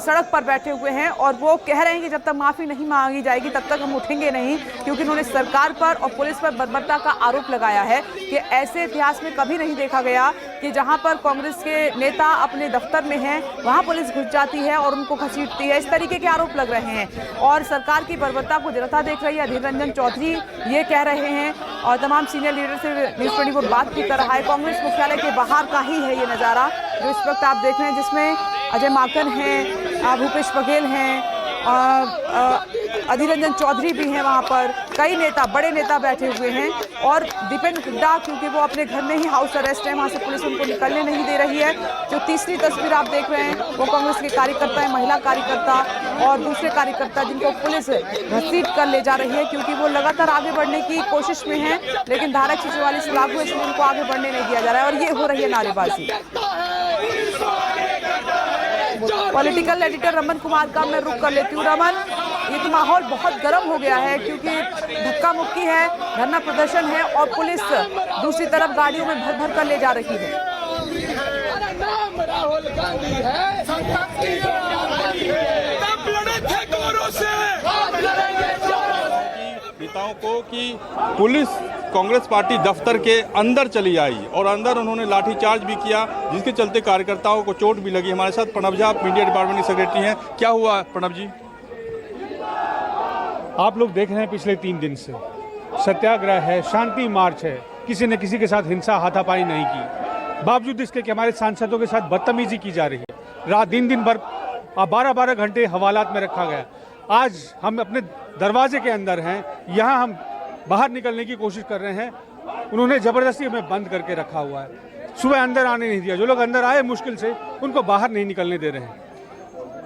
सड़क पर बैठे हुए हैं और वो कह रहे हैं कि जब तक माफी नहीं मांगी जाएगी तब तक हम उठेंगे नहीं, क्योंकि उन्होंने सरकार पर और पुलिस पर बर्बरता का आरोप लगाया है कि ऐसे इतिहास में कभी नहीं देखा गया कि जहां पर कांग्रेस के नेता अपने दफ्तर में हैं वहां पुलिस घुस जाती है और उनको घसीटती है। इस तरीके के आरोप लग रहे हैं और सरकार की बर्बरता को जनता देख रही है। अधीर रंजन चौधरी ये कह रहे हैं और तमाम सीनियर लीडर से न्यूज़ 24 बात की तरह है। कांग्रेस मुख्यालय के बाहर का ही है ये नज़ारा जो इस वक्त आप देख रहे हैं, जिसमें अजय माकन हैं, भूपेश बघेल हैं, अधीर रंजन चौधरी भी हैं, वहाँ पर कई नेता, बड़े नेता बैठे हुए हैं और दीपेंद्र हुड्डा, क्योंकि वो अपने घर में ही हाउस अरेस्ट है, वहाँ से पुलिस उनको निकलने नहीं दे रही है। जो तीसरी तस्वीर आप देख रहे हैं वो कांग्रेस के कार्यकर्ता है, महिला कार्यकर्ता और दूसरे कार्यकर्ता जिनको पुलिस घसीट कर ले जा रही है, क्योंकि वो लगातार आगे बढ़ने की कोशिश में है, लेकिन धारा 144 लागू है इसलिए उनको आगे बढ़ने नहीं दिया जा रहा है और ये हो रही है नारेबाजी। पॉलिटिकल एडिटर रमन कुमार का मैं रुक कर लेती हूँ। रमन, ये तो माहौल बहुत गर्म हो गया है क्योंकि धक्का मुक्की है, धरना प्रदर्शन है और पुलिस दूसरी तरफ गाड़ियों में भर भर कर ले जा रही है। नेताओं को कि पुलिस कांग्रेस पार्टी दफ्तर के अंदर चली आई और अंदर उन्होंने लाठीचार्ज भी किया, जिसके चलते कार्यकर्ताओं को चोट भी लगी। हमारे साथ प्रणब झा मीडिया डिपार्टमेंट के सेक्रेटरी हैं। क्या हुआ प्रणब जी? आप लोग देख रहे हैं पिछले 3 दिन से सत्याग्रह है, शांति मार्च है, किसी ने किसी के साथ हिंसा हाथापाई नहीं की। बावजूद इसके कि हमारे सांसदों के साथ बदतमीजी की जा रही है। रात दिन भर 12-12 घंटे हवालात में रखा गया। आज हम अपने दरवाजे के अंदर हैं, यहाँ हम बाहर निकलने की कोशिश कर रहे हैं, उन्होंने ज़बरदस्ती हमें बंद करके रखा हुआ है। सुबह अंदर आने नहीं दिया, जो लोग अंदर आए मुश्किल से उनको बाहर नहीं निकलने दे रहे हैं,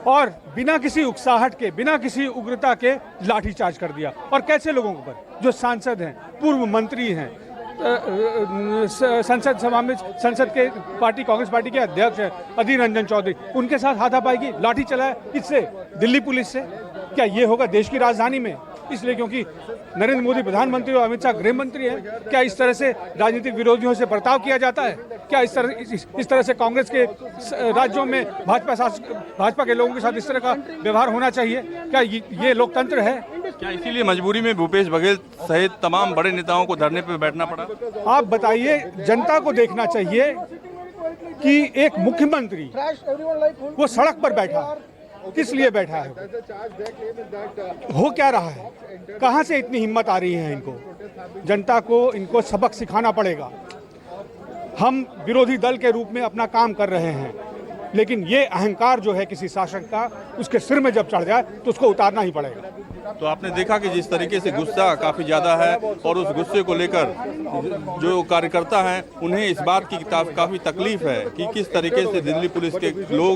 और बिना किसी उकसाहट के, बिना किसी उग्रता के लाठीचार्ज कर दिया। और कैसे लोगों के ऊपर जो सांसद हैं, पूर्व मंत्री हैं, संसद सभा में संसद के पार्टी कांग्रेस पार्टी के अध्यक्ष हैं अधीर रंजन चौधरी, उनके साथ हाथापाई की, लाठी चलाया। किससे? दिल्ली पुलिस से। क्या ये होगा देश की राजधानी में? इसलिए क्योंकि नरेंद्र मोदी प्रधानमंत्री और अमित शाह गृह मंत्री हैं। क्या इस तरह से राजनीतिक विरोधियों से बर्ताव किया जाता है? क्या इस तरह से कांग्रेस के राज्यों में भाजपा के लोगों के साथ इस तरह का व्यवहार होना चाहिए? क्या ये लोकतंत्र है? क्या इसीलिए मजबूरी में भूपेश बघेल सहित तमाम बड़े नेताओं को धरने पर बैठना पड़ा? आप बताइए, जनता को देखना चाहिए कि एक मुख्यमंत्री वो सड़क पर बैठा, किस लिए बैठा है? हो क्या रहा है? कहां से इतनी हिम्मत आ रही है इनको? जनता को इनको सबक सिखाना पड़ेगा। हम विरोधी दल के रूप में अपना काम कर रहे हैं, लेकिन ये अहंकार जो है किसी शासक का, उसके सिर में जब चढ़ जाए तो उसको उतारना ही पड़ेगा। तो आपने देखा कि जिस तरीके से गुस्सा काफ़ी ज़्यादा है, और उस गुस्से को लेकर जो कार्यकर्ता हैं उन्हें इस बात की काफ़ी तकलीफ है कि किस तरीके से दिल्ली पुलिस के लोग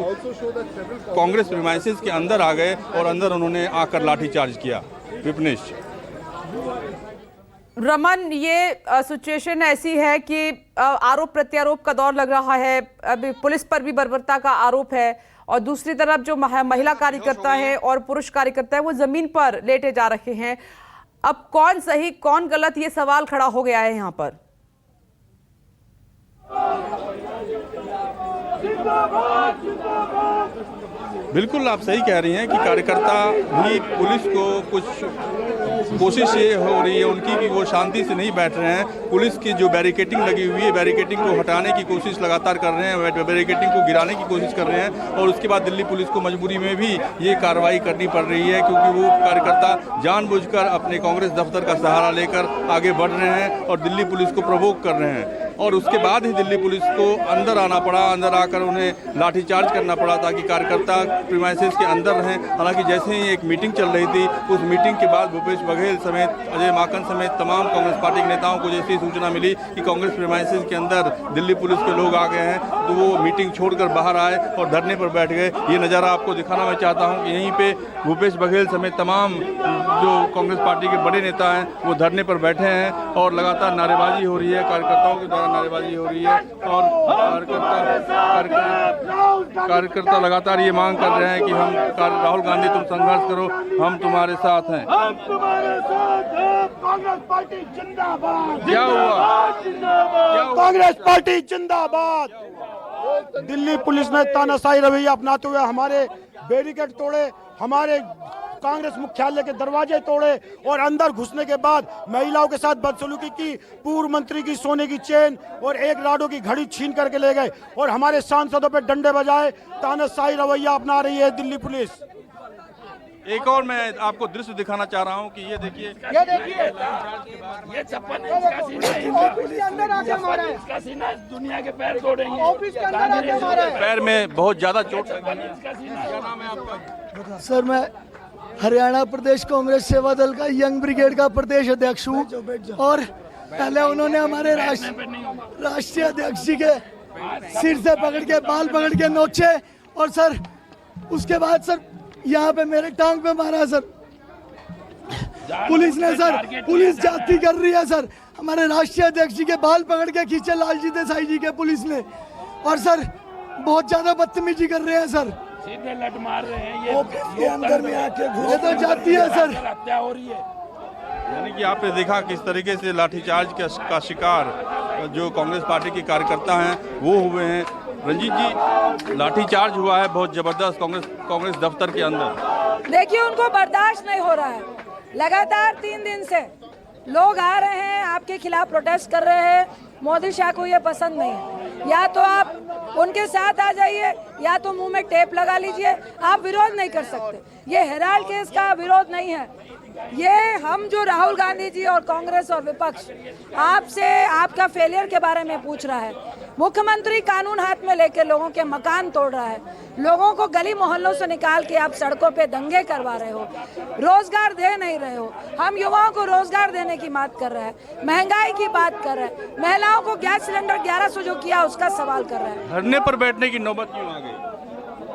कांग्रेस प्रीमाइसेस के अंदर आ गए और अंदर उन्होंने आकर लाठीचार्ज किया। विपनेश। रमन, ये सिचुएशन ऐसी है कि आरोप प्रत्यारोप का दौर लग रहा है। अभी पुलिस पर भी बर्बरता का आरोप है, और दूसरी तरफ जो महिला कार्यकर्ता है और पुरुष कार्यकर्ता है वो जमीन पर लेटे जा रहे हैं। अब कौन सही कौन गलत, ये सवाल खड़ा हो गया है यहाँ पर। बिल्कुल आप सही कह रही हैं कि कार्यकर्ता भी पुलिस को कुछ कोशिश ये हो रही है उनकी कि वो शांति से नहीं बैठ रहे हैं। पुलिस की जो बैरिकेटिंग लगी हुई है, बैरिकेटिंग को हटाने की कोशिश लगातार कर रहे हैं, बैरिकेटिंग को गिराने की कोशिश कर रहे हैं, और उसके बाद दिल्ली पुलिस को मजबूरी में भी ये कार्रवाई करनी पड़ रही है, क्योंकि वो कार्यकर्ता जानबूझकर अपने कांग्रेस दफ्तर का सहारा लेकर आगे बढ़ रहे हैं और दिल्ली पुलिस को प्रवोक कर रहे हैं। और उसके बाद ही दिल्ली पुलिस को अंदर आना पड़ा, अंदर आकर उन्हें लाठीचार्ज करना पड़ा ताकि कार्यकर्ता प्रीमाइसेस के अंदर रहें। हालांकि जैसे ही एक मीटिंग चल रही थी, उस मीटिंग के बाद भूपेश बघेल समेत, अजय माकन समेत तमाम कांग्रेस पार्टी के नेताओं को जैसी सूचना मिली कि कांग्रेस प्रीमाइसेस के अंदर दिल्ली पुलिस के लोग आ गए हैं, तो वो मीटिंग छोड़कर बाहर आए और धरने पर बैठ गए। ये नज़ारा आपको दिखाना मैं चाहता हूँ कि यहीं पे भूपेश बघेल समेत तमाम जो कांग्रेस पार्टी के बड़े नेता हैं वो धरने पर बैठे हैं, और लगातार नारेबाजी हो रही है, कार्यकर्ताओं के द्वारा नारेबाजी हो रही है, और कार्यकर्ता लगातार ये मांग कर रहे हैं कि हम राहुल गांधी तुम संघर्ष करो, हम तुम्हारे साथ हैं। कांग्रेस पार्टी जिंदाबाद। क्या हुआ? कांग्रेस पार्टी जिंदाबाद। दिल्ली पुलिस ने तानाशाही रवैया अपनाते हुए हमारे बैरिकेड तोड़े, हमारे कांग्रेस मुख्यालय के दरवाजे तोड़े, और अंदर घुसने के बाद महिलाओं के साथ बदसलूकी की, पूर्व मंत्री की सोने की चेन और एक लाडो की घड़ी छीन करके ले गए, और हमारे सांसदों पे डंडे बजाए। तानाशाही रवैया अपना रही है दिल्ली पुलिस। एक और मैं आपको दृश्य दिखाना चाह रहा हूं कि ये देखिए, ये छप्पन दुनिया के पैर तोड़ेंगे, ऑफिस के अंदर पैर में बहुत ज्यादा चोट लगी है। क्या नाम है आपका? सर, मैं हरियाणा प्रदेश कांग्रेस सेवा दल का यंग ब्रिगेड का प्रदेश अध्यक्ष हूँ, और पहले उन्होंने हमारे राष्ट्रीय अध्यक्ष जी के सिर से पकड़ के, बाल पकड़ के नोचे, और सर उसके बाद सर यहाँ पे मेरे टांग पे मारा सर। पुलिस ने सर, पुलिस जाति कर रही है सर, हमारे राष्ट्रीय अध्यक्ष जी के बाल पकड़ के खींचे लालजी देसाई जी के पुलिस ने, और सर बहुत ज्यादा बदतमीजी कर रहे हैं सर, सीधे लट मार रहे हैं। ये ऑफिस के अंदर में आके घुसे तो जाती है सर, हत्या हो रही है। यानी कि आपने देखा किस तरीके से लाठीचार्ज का शिकार जो कांग्रेस पार्टी के कार्यकर्ता हैं वो हुए हैं। रंजीत जी, लाठीचार्ज हुआ है बहुत जबरदस्त कांग्रेस दफ्तर के अंदर। देखिए, उनको बर्दाश्त नहीं हो रहा है। लगातार 3 दिन से लोग आ रहे हैं, आपके खिलाफ प्रोटेस्ट कर रहे हैं। मोदी शाह को ये पसंद नहीं है। या तो आप उनके साथ आ जाइए, या तो मुंह में टेप लगा लीजिए। आप विरोध नहीं कर सकते। ये हेराल्ड केस का विरोध नहीं है। ये हम जो राहुल गांधी जी और कांग्रेस और विपक्ष आपसे आपका फेलियर के बारे में पूछ रहा है। मुख्यमंत्री कानून हाथ में लेकर लोगों के मकान तोड़ रहा है, लोगों को गली मोहल्लों से निकाल के आप सड़कों पे दंगे करवा रहे हो, रोजगार दे नहीं रहे हो। हम युवाओं को रोजगार देने की बात कर रहे हैं, महंगाई की बात कर रहे हैं, महिलाओं को गैस सिलेंडर 1100 जो किया उसका सवाल कर रहे हैं। धरने पर बैठने की नौबत क्यों आ गई?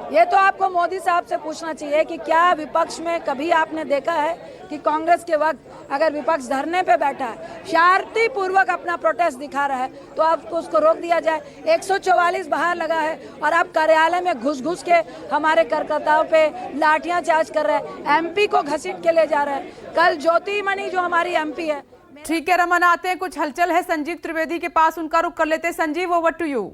ये तो आपको मोदी साहब से पूछना चाहिए कि क्या विपक्ष में कभी आपने देखा है कि कांग्रेस के वक्त अगर विपक्ष धरने पे बैठा है, शांति पूर्वक अपना प्रोटेस्ट दिखा रहा है, तो आपको उसको रोक दिया जाए। 144 बाहर लगा है और आप कार्यालय में घुस घुस के हमारे कार्यकर्ताओं पे लाठियां चार्ज कर रहे हैं, एमपी को घसीट के ले जा रहे हैं। कल ज्योति मणि जो हमारी एमपी है। ठीक है रमन, आते हैं, कुछ हलचल है संजीव त्रिवेदी के पास, उनका रुख कर लेते हैं। Sanjeev, over to you.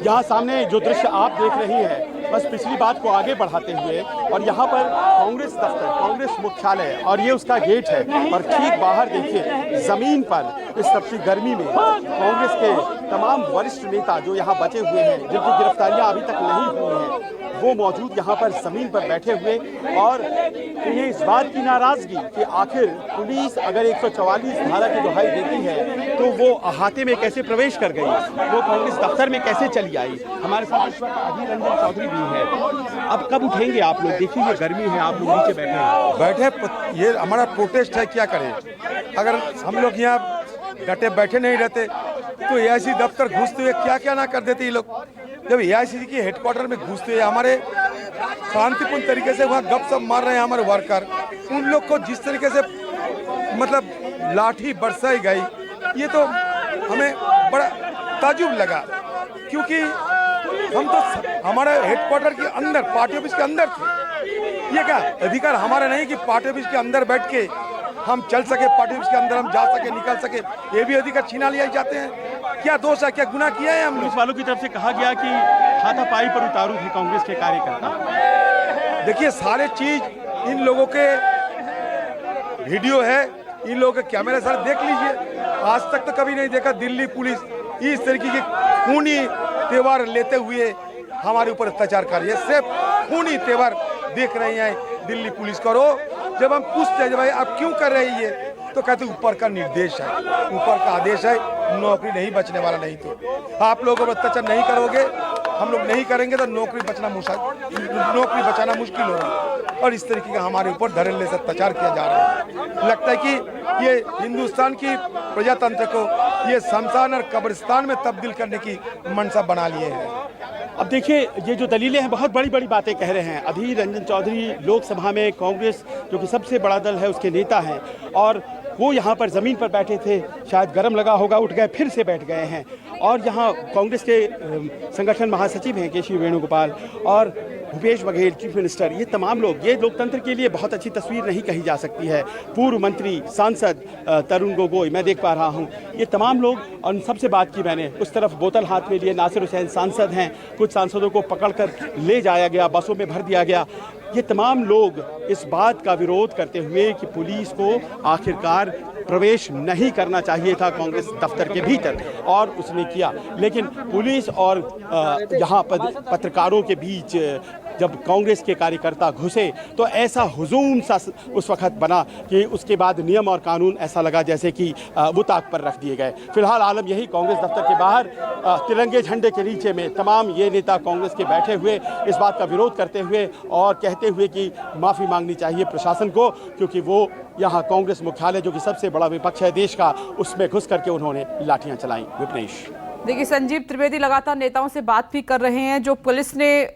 यहाँ सामने जो दृश्य आप देख रही हैं, बस पिछली बात को आगे बढ़ाते हुए, और यहाँ पर कांग्रेस दफ्तर, कांग्रेस मुख्यालय और ये उसका गेट है, और ठीक बाहर देखिए जमीन पर इस तपती गर्मी में कांग्रेस के तमाम वरिष्ठ नेता जो यहाँ बचे हुए हैं, जिनकी गिरफ्तारियां अभी तक नहीं हुई हैं, वो मौजूद यहाँ पर जमीन पर बैठे हुए, और इन्हें इस बात की नाराजगी कि आखिर पुलिस अगर 144 धारा की दुहाई देती है तो वो अहाते में कैसे प्रवेश कर गई, वो कांग्रेस दफ्तर में कैसे चली आई। हमारे साथ इस वक्त अधीर रंजन चौधरी भी है। अब कब उठेंगे आप लोग? देखिए ये गर्मी है, आप लोग नीचे बैठे, ये हमारा प्रोटेस्ट है, क्या करें। अगर हम लोग यहाँ डटे बैठे नहीं रहते तो एआईसी दफ्तर घुसते हुए क्या क्या ना कर देते ये लोग। जब एआईसी के हेडक्वार्टर में घुसते हुए हमारे शांतिपूर्ण तरीके से वहाँ गपशप मार रहे हैं हमारे वर्कर, उन लोग को जिस तरीके से मतलब लाठी बरसाई गई, ये तो हमें बड़ा ताजुब लगा, क्योंकि हम तो हमारे हेडक्वार्टर के अंदर, पार्टी ऑफिस के अंदर थे। ये क्या अधिकार हमारा नहीं कि पार्टी ऑफिस के अंदर बैठ के हम चल सके, पार्टी ऑफिस के अंदर हम जा सके, निकल सके, ये भी अधिकार छीना लिया जाते हैं। क्या दोष है, क्या गुनाह किया है? हम पुलिस वालों की तरफ से कहा गया कि हाथापाई पर उतारू थे कांग्रेस के कार्यकर्ता। देखिए सारे चीज इन लोगों के वीडियो है, इन लोगों के कैमरे सर देख लीजिए। आज तक तो कभी नहीं देखा दिल्ली पुलिस इस तरीके के खूनी त्योहार लेते हुए हमारे ऊपर अत्याचार कर रही है। सिर्फ खूनी त्योहार देख रहे हैं दिल्ली पुलिस करो। जब हम पूछते हैं भाई आप क्यों कर रही है, तो कहते ऊपर का निर्देश है, ऊपर का आदेश है, नौकरी नहीं बचने वाला। नहीं तो आप लोगों को अत्याचार नहीं करोगे, हम लोग नहीं करेंगे तो नौकरी बचाना मुश्किल होगा। और इस तरीके का हमारे ऊपर धड़ल्ले से अत्याचार किया जा रहा है। लगता है कि ये हिंदुस्तान की प्रजातंत्र को ये शमशान और कब्रिस्तान में तब्दील करने की मंशा बना लिए हैं। अब देखिए ये जो दलीलें हैं, बहुत बड़ी बड़ी बातें कह रहे हैं। अधीर रंजन चौधरी लोकसभा में कांग्रेस जो कि सबसे बड़ा दल है उसके नेता हैं, और वो यहाँ पर ज़मीन पर बैठे थे, शायद गर्म लगा होगा, उठ गए, फिर से बैठ गए हैं। और यहाँ कांग्रेस के संगठन महासचिव हैं केसी वेणुगोपाल और भूपेश बघेल चीफ मिनिस्टर, ये तमाम लोग, ये लोकतंत्र के लिए बहुत अच्छी तस्वीर नहीं कही जा सकती है। पूर्व मंत्री सांसद तरुण गोगोई मैं देख पा रहा हूँ, ये तमाम लोग, और उन सबसे बात की मैंने। उस तरफ बोतल हाथ में लिए नासिर हुसैन सांसद हैं, कुछ सांसदों को पकड़कर ले जाया गया, बसों में भर दिया गया। ये तमाम लोग इस बात का विरोध करते हुए कि पुलिस को आखिरकार प्रवेश नहीं करना चाहिए था कांग्रेस दफ्तर के भीतर, और उसने किया। लेकिन पुलिस और यहाँ पत्रकारों के बीच जब कांग्रेस के कार्यकर्ता घुसे तो ऐसा हुजूम सा उस वक्त बना कि उसके बाद नियम और कानून ऐसा लगा जैसे कि वो ताक पर रख दिए गए। फिलहाल आलम यही, कांग्रेस दफ्तर के बाहर तिरंगे झंडे के नीचे में तमाम ये नेता कांग्रेस के बैठे हुए इस बात का विरोध करते हुए और कहते हुए कि माफ़ी मांगनी चाहिए प्रशासन को, क्योंकि वो यहाँ कांग्रेस मुख्यालय जो कि सबसे बड़ा विपक्ष है देश का, उसमें घुस करके उन्होंने लाठियां चलाई। विपनेश, देखिए संजीव त्रिवेदी लगातार नेताओं से बात भी कर रहे हैं। जो पुलिस ने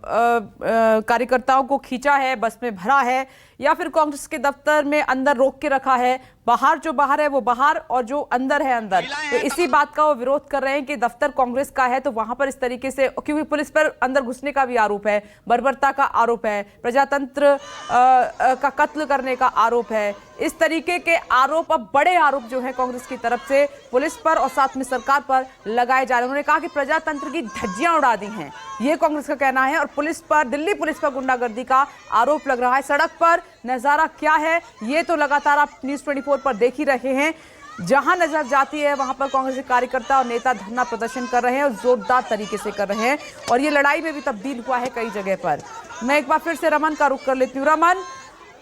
कार्यकर्ताओं को खींचा है, बस में भरा है, या फिर कांग्रेस के दफ्तर में अंदर रोक के रखा है, बाहर जो बाहर है वो बाहर और जो अंदर है अंदर, तो इसी बात का वो विरोध कर रहे हैं कि दफ्तर कांग्रेस का है तो वहां पर इस तरीके से, क्योंकि पुलिस पर अंदर घुसने का भी आरोप है, बर्बरता का आरोप है, प्रजातंत्र का कत्ल करने का आरोप है। इस तरीके के आरोप, अब बड़े आरोप जो है कांग्रेस की तरफ से पुलिस पर और साथ में सरकार पर लगाए जा रहे हैं। उन्होंने कहा कि प्रजातंत्र की धज्जियां उड़ा दी हैं, ये कांग्रेस का कहना है। और पुलिस पर, दिल्ली पुलिस पर गुंडागर्दी का आरोप लग रहा है। सड़क पर नजारा क्या है ये तो लगातार आप न्यूज़ 24 पर देख ही रहे हैं। जहां नजर जाती है वहां पर कांग्रेस के कार्यकर्ता और नेता धरना प्रदर्शन कर रहे हैं और जोरदार तरीके से कर रहे हैं और ये लड़ाई में भी तब्दील हुआ है कई जगह पर। मैं एक बार फिर से रमन का रुख कर लेती हूँ। रमन,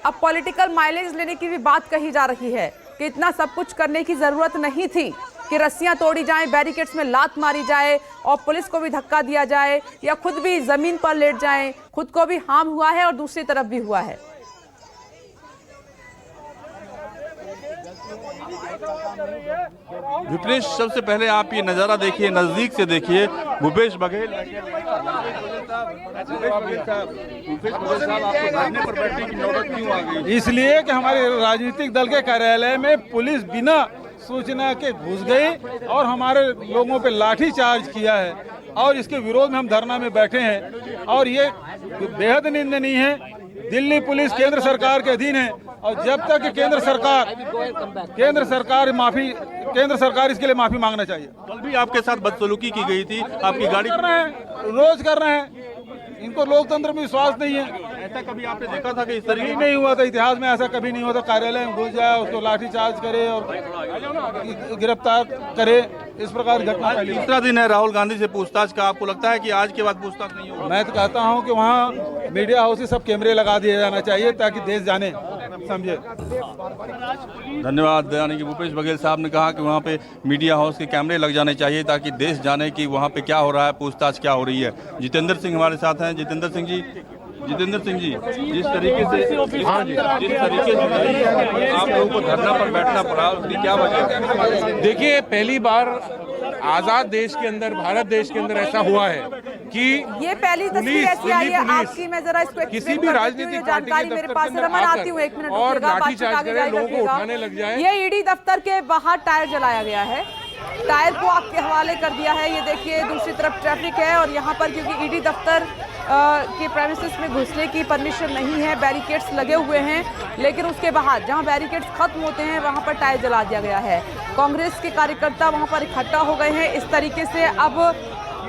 अब पॉलिटिकल माइलेज लेने की भी बात कही जा रही है कि इतना सब कुछ करने की जरूरत नहीं थी कि रस्सियां तोड़ी जाएं, बैरिकेड्स में लात मारी जाए और पुलिस को भी धक्का दिया जाए या खुद भी जमीन पर लेट जाएं। खुद को भी हार्म हुआ है और दूसरी तरफ भी हुआ है। विपरीत, सबसे पहले आप ये नज़ारा देखिए, नज़दीक से देखिए। भूपेश बघेल इसलिए कि हमारे राजनीतिक दल के कार्यालय में पुलिस बिना सूचना के घुस गई और हमारे लोगों पे लाठी चार्ज किया है और इसके विरोध में हम धरना में बैठे हैं और ये बेहद निंदनीय है। दिल्ली पुलिस केंद्र सरकार के अधीन है और जब तक केंद्र सरकार इसके लिए माफी मांगना चाहिए। कल भी आपके साथ बदसलूकी की गई थी, आपकी गाड़ी कर रहे हैं, रोज कर रहे हैं। इनको लोकतंत्र में विश्वास नहीं है। ऐसा कभी आपने देखा था कि इस तरीके नहीं हुआ था, इतिहास में ऐसा कभी नहीं हुआ था। कार्यालय में घुस जाए, उसको लाठी चार्ज करे और गिरफ्तार करे, इस प्रकार घटना। तीसरा दिन है राहुल गांधी से पूछताछ का, आपको लगता है कि आज के बाद पूछताछ नहीं होगी? मैं तो कहता हूँ कि वहाँ मीडिया हाउस से सब कैमरे लगा दिए जाना चाहिए ताकि देश जाने समझे। धन्यवाद। यानी कि भूपेश बघेल साहब ने कहा कि वहाँ पे मीडिया हाउस के कैमरे लग जाने चाहिए ताकि देश जाने कि वहाँ पे क्या हो रहा है, पूछताछ क्या हो रही है। जितेंद्र सिंह हमारे साथ हैं। जितेंद्र सिंह जी, जिस तरीके से आप लोगों को धरना पर बैठना पड़ा, उसकी क्या वजह? देखिए, पहली बार आजाद देश के अंदर, भारत देश के अंदर ऐसा हुआ है कि ये पहली तस्वीर ऐसी आई है आपकी। मैं जरा इसको किसी भी राजनीतिक जानकारी मेरे पास है। रमन, आती हूँ, एक मिनट और लाठीचार्ज करे, लोगों को उठाने लग जाए। ये ईडी दफ्तर के बाहर टायर जलाया गया है, टायर को आग के हवाले कर दिया है। ये देखिए, दूसरी तरफ ट्रैफिक है और यहाँ पर क्योंकि ईडी दफ्तर के प्रेमिसेस में घुसने की परमिशन नहीं है, बैरिकेड्स लगे हुए हैं, लेकिन उसके बाहर जहाँ बैरिकेड्स खत्म होते हैं वहाँ पर टायर जला दिया गया है। कांग्रेस के कार्यकर्ता वहाँ पर इकट्ठा हो गए हैं। इस तरीके से अब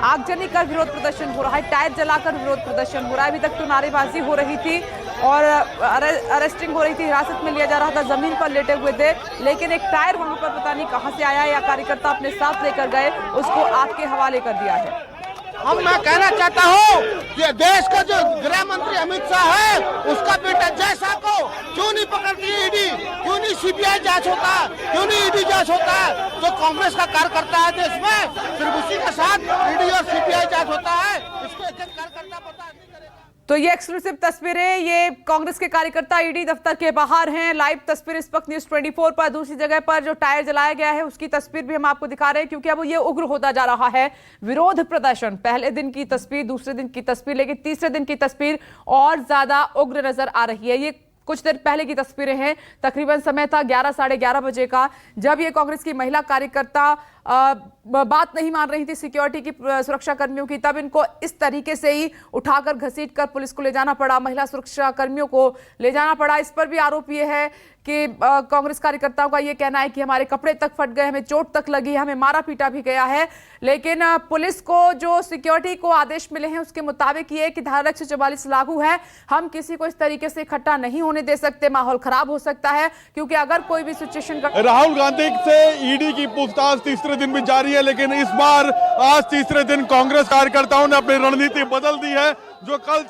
आगजनी कर विरोध प्रदर्शन हो रहा है, टायर जलाकर विरोध प्रदर्शन हो रहा है। अभी तक तो नारेबाजी हो रही थी और अरेस्टिंग हो रही थी, हिरासत में लिया जा रहा था, जमीन पर लेटे हुए थे, लेकिन एक टायर वहां पर पता नहीं कहां से आया या कार्यकर्ता अपने साथ लेकर गए, उसको आग के हवाले कर दिया है। अब मैं कहना चाहता हूँ कि देश का जो गृह मंत्री अमित शाह है, उसका बेटा जैसा को क्यों नहीं पकड़ती ईडी, क्यों नहीं सीबीआई जांच होता, क्यों नहीं ईडी जांच होता? जो कांग्रेस का कार्यकर्ता है देश में, सिर्फ उसी के साथ ईडी और सीबीआई जांच होता है। इसको एक एक कार्यकर्ता पता नहीं करेगा। तो ये एक्सक्लूसिव तस्वीरें, ये कांग्रेस के कार्यकर्ता ईडी दफ्तर के बाहर हैं। लाइव तस्वीर इस वक्त न्यूज़ 24 पर। दूसरी जगह पर जो टायर जलाया गया है उसकी तस्वीर भी हम आपको दिखा रहे हैं क्योंकि अब ये उग्र होता जा रहा है विरोध प्रदर्शन। पहले दिन की तस्वीर, दूसरे दिन की तस्वीर, लेकिन तीसरे दिन की तस्वीर और ज्यादा उग्र नजर आ रही है। ये कुछ देर पहले की तस्वीरें हैं, तकरीबन समय था 11 साढ़े 11 बजे का, जब ये कांग्रेस की महिला कार्यकर्ता बात नहीं मान रही थी सिक्योरिटी की, सुरक्षा कर्मियों की, तब इनको इस तरीके से ही उठाकर घसीटकर पुलिस को ले जाना पड़ा, महिला सुरक्षा कर्मियों को ले जाना पड़ा। इस पर भी आरोप ये है कि कांग्रेस कार्यकर्ताओं का ये कहना है कि हमारे कपड़े तक फट गए, हमें चोट तक लगी, हमें मारा पीटा भी गया है। लेकिन पुलिस को जो सिक्योरिटी को आदेश मिले हैं उसके मुताबिक ये कि धारा 144 लागू है, हम किसी को इस तरीके से इकट्ठा नहीं होने दे सकते, माहौल खराब हो सकता है, क्योंकि अगर कोई भी सिचुएशन का। राहुल गांधी से ईडी की पूछताछ तीसरे दिन भी जारी है, लेकिन इस बार आज तीसरे दिन कांग्रेस कार्यकर्ताओं ने अपनी रणनीति बदल दी है। जो कल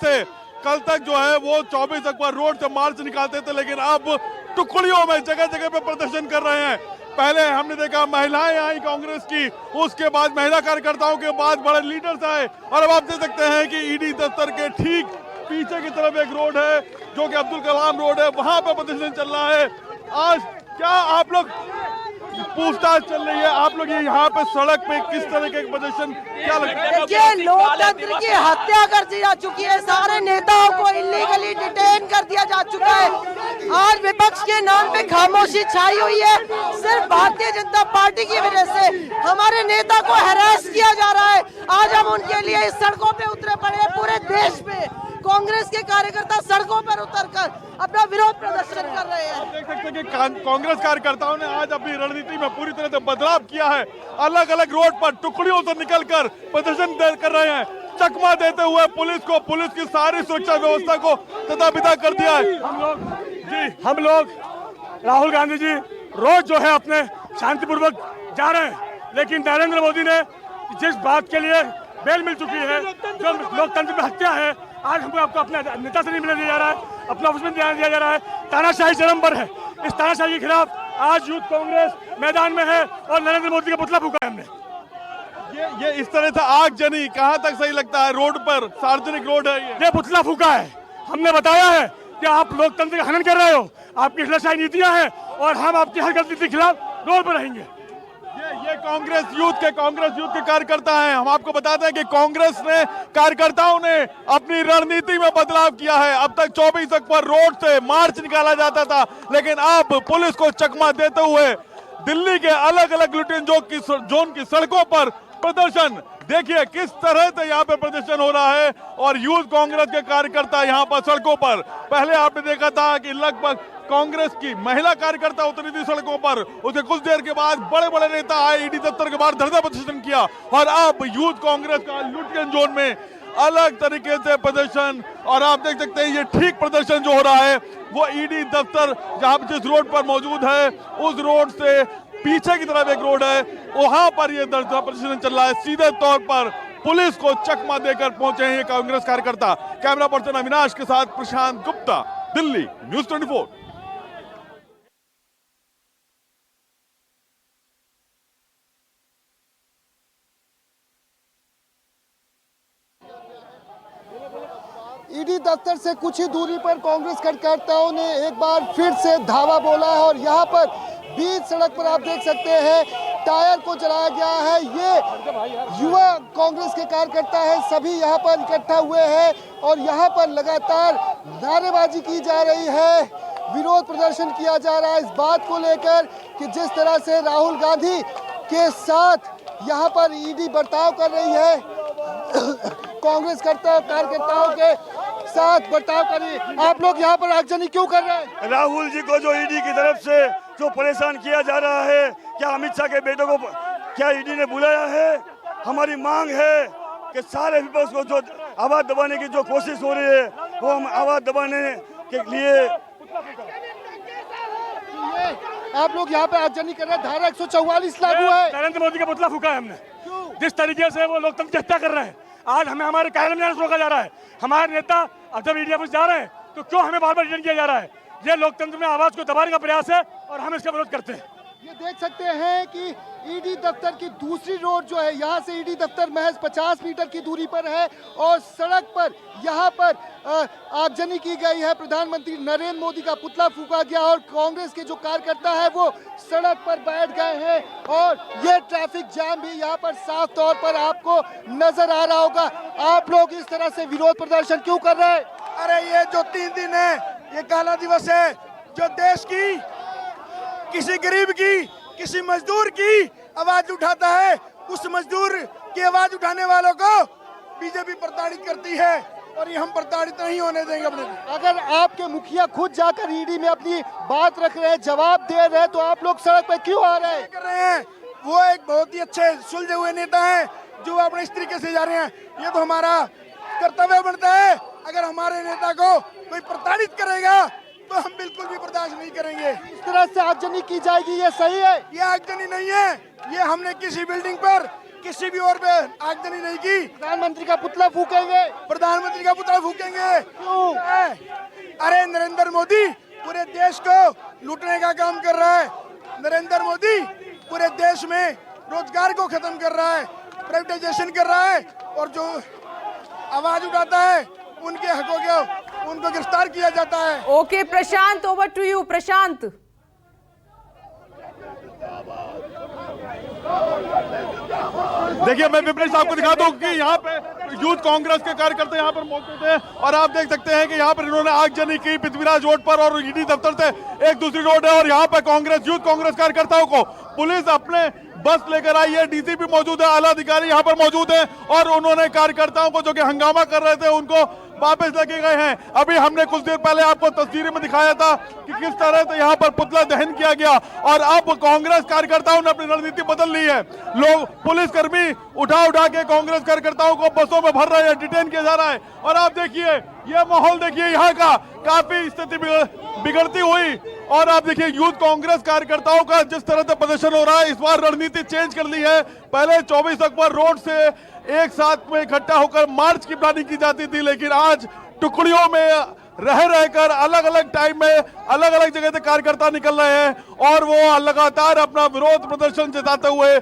तक जो है वो 24 अक्टूबर रोड से मार्च निकालते थे, लेकिन अब टुकड़ियों में जगह जगह पे प्रदर्शन कर रहे हैं। पहले हमने देखा महिलाएं आई कांग्रेस की, उसके बाद महिला कार्यकर्ताओं के बाद बड़े लीडर्स आए, और अब आप देख सकते हैं कि ईडी दफ्तर के ठीक पीछे की तरफ एक रोड है जो कि अब्दुल कलाम रोड है, वहां पर प्रदर्शन चल रहा है। आज क्या आप लोग पूछताछ चल रही है, आप लोग यहाँ पे सड़क पे किस तरह के प्रदर्शन क्या लगता है? देखिए, लोकतंत्र की हत्या कर दी जा चुकी है, सारे नेताओं को इलीगली डिटेन कर दिया जा चुका है। आज विपक्ष के नाम पे खामोशी छाई हुई है। सिर्फ भारतीय जनता पार्टी की वजह से हमारे नेता को हैरास किया जा रहा है। आज हम उनके लिए इस सड़कों पे उतरे पड़े हैं। पूरे देश में कांग्रेस के कार्यकर्ता सड़कों पर उतरकर अपना विरोध प्रदर्शन कर रहे हैं। देख सकते हैं कि कांग्रेस कार्यकर्ताओं ने आज अपनी रणनीति में पूरी तरह से बदलाव किया है। अलग अलग रोड पर टुकड़ियों से निकलकर प्रदर्शन कर रहे हैं, चकमा देते हुए पुलिस को, पुलिस की सारी सुरक्षा व्यवस्था को तदाबिदा कर दिया है। हम लोग राहुल गांधी जी रोज जो है अपने शांतिपूर्वक जा रहे हैं, लेकिन नरेंद्र मोदी ने जिस बात के लिए बेल मिल चुकी है, जो लोकतंत्र में हत्या है, आज हमको आपको अपने नेता से नहीं मिलने दिया जा रहा है, अपने ऑफिस में ध्यान दिया जा रहा है, तानाशाही चरम पर है। इस तानाशाही के खिलाफ आज यूथ कांग्रेस मैदान में है और नरेंद्र मोदी का पुतला फूका है हमने। ये इस तरह से आगजनी कहाँ तक सही लगता है? रोड पर, सार्वजनिक रोड है ये पुतला फूका है। हमने बताया है कि आप लोकतंत्र का हनन कर रहे हो, आपकी हिटलरशाही नीतियां हैं और हम आपकी हर गलती के खिलाफ रोड पर रहेंगे। ये कांग्रेस यूथ के कार्यकर्ता हैं। हम आपको बताते हैं कि कांग्रेस ने कार्यकर्ताओं ने अपनी रणनीति में बदलाव किया है। अब तक 24 अक्टूबर रोड से मार्च निकाला जाता था, लेकिन अब पुलिस को चकमा देते हुए दिल्ली के अलग अलग लुटेन जोन की सड़कों पर प्रदर्शन, देखिए किस तरह से यहाँ पे प्रदर्शन हो रहा है और यूथ कांग्रेस के कार्यकर्ता यहाँ पर सड़कों पर। पहले आपने देखा था कि लगभग कांग्रेस की महिला कार्यकर्ता उतरी थी सड़कों पर, उसके कुछ देर के बाद बड़े बड़े नेता आए, ईडी दफ्तर के बाहर धरना प्रदर्शन किया और अब यूथ कांग्रेस का लुटियन जोन में अलग तरीके से प्रदर्शन। और आप देख सकते हैं ये ठीक प्रदर्शन जो हो रहा है वो ईडी दफ्तर जहां जिस रोड पर मौजूद है उस रोड से पीछे की तरफ एक रोड है, वहां पर ये धरना प्रदर्शन चल रहा है। सीधे तौर पर पुलिस को चकमा देकर पहुंचे हैं ये कांग्रेस कार्यकर्ता। कैमरा पर्सन अविनाश के साथ प्रशांत गुप्ता, दिल्ली, न्यूज 24। ईडी दफ्तर से कुछ ही दूरी पर कांग्रेस कार्यकर्ताओं ने एक बार फिर से धावा बोला है और यहाँ पर बीच सड़क पर आप देख सकते हैं टायर को जलाया गया है। ये युवा कांग्रेस के कार्यकर्ता हैं, सभी यहाँ पर इकट्ठा हुए हैं और यहाँ पर लगातार नारेबाजी की जा रही है, विरोध प्रदर्शन किया जा रहा है इस बात को लेकर कि जिस तरह से राहुल गांधी के साथ यहाँ पर ईडी बर्ताव कर रही है, कांग्रेस कार्यकर्ताओं के साथ बर्ताव कर रही है। आप लोग यहाँ पर आगजनी क्यों कर रहे हैं? राहुल जी को जो ईडी की तरफ से जो परेशान किया जा रहा है, क्या अमित शाह के बेटों को क्या ईडी ने बुलाया है? हमारी मांग है कि सारे विपक्ष को जो आवाज दबाने की जो कोशिश हो रही है वो हम आवाज दबाने के लिए आप लोग यहाँ पे आगजनी कर रहे हैं। धारा 144 लागू है। नरेंद्र मोदी का पुतला फूका है हमने। जिस तरीके से वो लोकतंत्र की हत्या कर रहे हैं, आज हमें हमारे कार्यालय में जाने से रोका जा रहा है। हमारे नेता अब जब ईडी ऑफिस जा रहे हैं तो क्यों हमें बार बार रिटर्न किया जा रहा है? ये लोकतंत्र में आवाज को दबाने का प्रयास है और हम इसका विरोध करते हैं। ये देख सकते हैं कि ईडी दफ्तर की दूसरी रोड जो है, यहाँ से ईडी दफ्तर महज 50 मीटर की दूरी पर है और सड़क पर यहाँ पर आगजनी की गई है। प्रधानमंत्री नरेंद्र मोदी का पुतला फूका गया और कांग्रेस के जो कार्यकर्ता है वो सड़क पर बैठ गए हैं और ये ट्रैफिक जाम भी यहाँ पर साफ तौर पर आपको नजर आ रहा होगा। आप लोग इस तरह से विरोध प्रदर्शन क्यों कर रहे हैं? अरे ये जो 3 दिन है ये काला दिवस है, जो देश की किसी गरीब की किसी मजदूर की आवाज उठाता है, उस मजदूर की आवाज उठाने वालों को बीजेपी प्रताड़ित करती है और ये हम प्रताड़ित नहीं होने देंगे अपने। अगर आपके मुखिया खुद जाकर ईडी में अपनी बात रख रहे हैं, जवाब दे रहे हैं, तो आप लोग सड़क पर क्यों आ रहे हैं? कर रहे हैं वो एक बहुत ही अच्छे सुलझे हुए नेता हैं जो अपने इस तरीके से जा रहे हैं। ये तो हमारा कर्तव्य बनता है, अगर हमारे नेता को कोई प्रताड़ित करेगा तो हम बिल्कुल भी बर्दाश्त नहीं करेंगे। इस तरह से आगजनी की जाएगी, ये सही है? ये आगजनी नहीं है, ये हमने किसी बिल्डिंग पर किसी भी और पे आगजनी नहीं की। प्रधानमंत्री का पुतला फूकेंगे? प्रधानमंत्री का पुतला फूकेंगे क्यों? अरे नरेंद्र मोदी पूरे देश को लूटने का काम कर रहा है। नरेंद्र मोदी पूरे देश में रोजगार को खत्म कर रहा है, प्राइवेटाइजेशन कर रहा है और जो आवाज उठाता है उनके हकों को उनको गिरफ्तार किया जाता है। Okay Prashant, over to you. Prashant, देखिए मैं विपरीत साहब को दिखाता हूँ कि यहाँ पे यूथ कांग्रेस के कार्यकर्ता यहाँ पर मौजूद हैं और आप देख सकते हैं कि यहाँ पर इन्होंने आगजनी की पृथ्वीराज रोड पर और ईडी दफ्तर से एक दूसरी रोड है और यहाँ पर यूथ कांग्रेस कार्यकर्ताओं को पुलिस अपने बस लेकर आई है, डीसीपी मौजूद है, आला अधिकारी यहाँ पर मौजूद है और उन्होंने कार्यकर्ताओं को जो कि हंगामा कर रहे थे उनको वापस लेके गए हैं। अभी हमने कुछ देर पहले आपको तस्वीर में दिखाया था कि किस तरह से यहाँ पर पुतला दहन किया गया और अब कांग्रेस कार्यकर्ताओं ने अपनी रणनीति बदल ली है। लोग पुलिसकर्मी उठा के कांग्रेस कार्यकर्ताओं को बसों में भर रहे हैं, डिटेन किया जा रहा है और आप देखिए ये माहौल देखिए यहाँ का, काफी स्थिति बिगड़ती हुई और आप देखिए यूथ कांग्रेस कार्यकर्ताओं का जिस तरह से प्रदर्शन हो रहा है, इस बार रणनीति चेंज कर ली है। पहले 24 अक्टूबर रोड से एक साथ में इकट्ठा होकर मार्च की प्लानिंग की जाती थी, लेकिन आज टुकड़ियों में रहकर अलग अलग टाइम में अलग अलग जगह से कार्यकर्ता निकल रहे हैं और वो लगातार अपना विरोध प्रदर्शन जताते हुए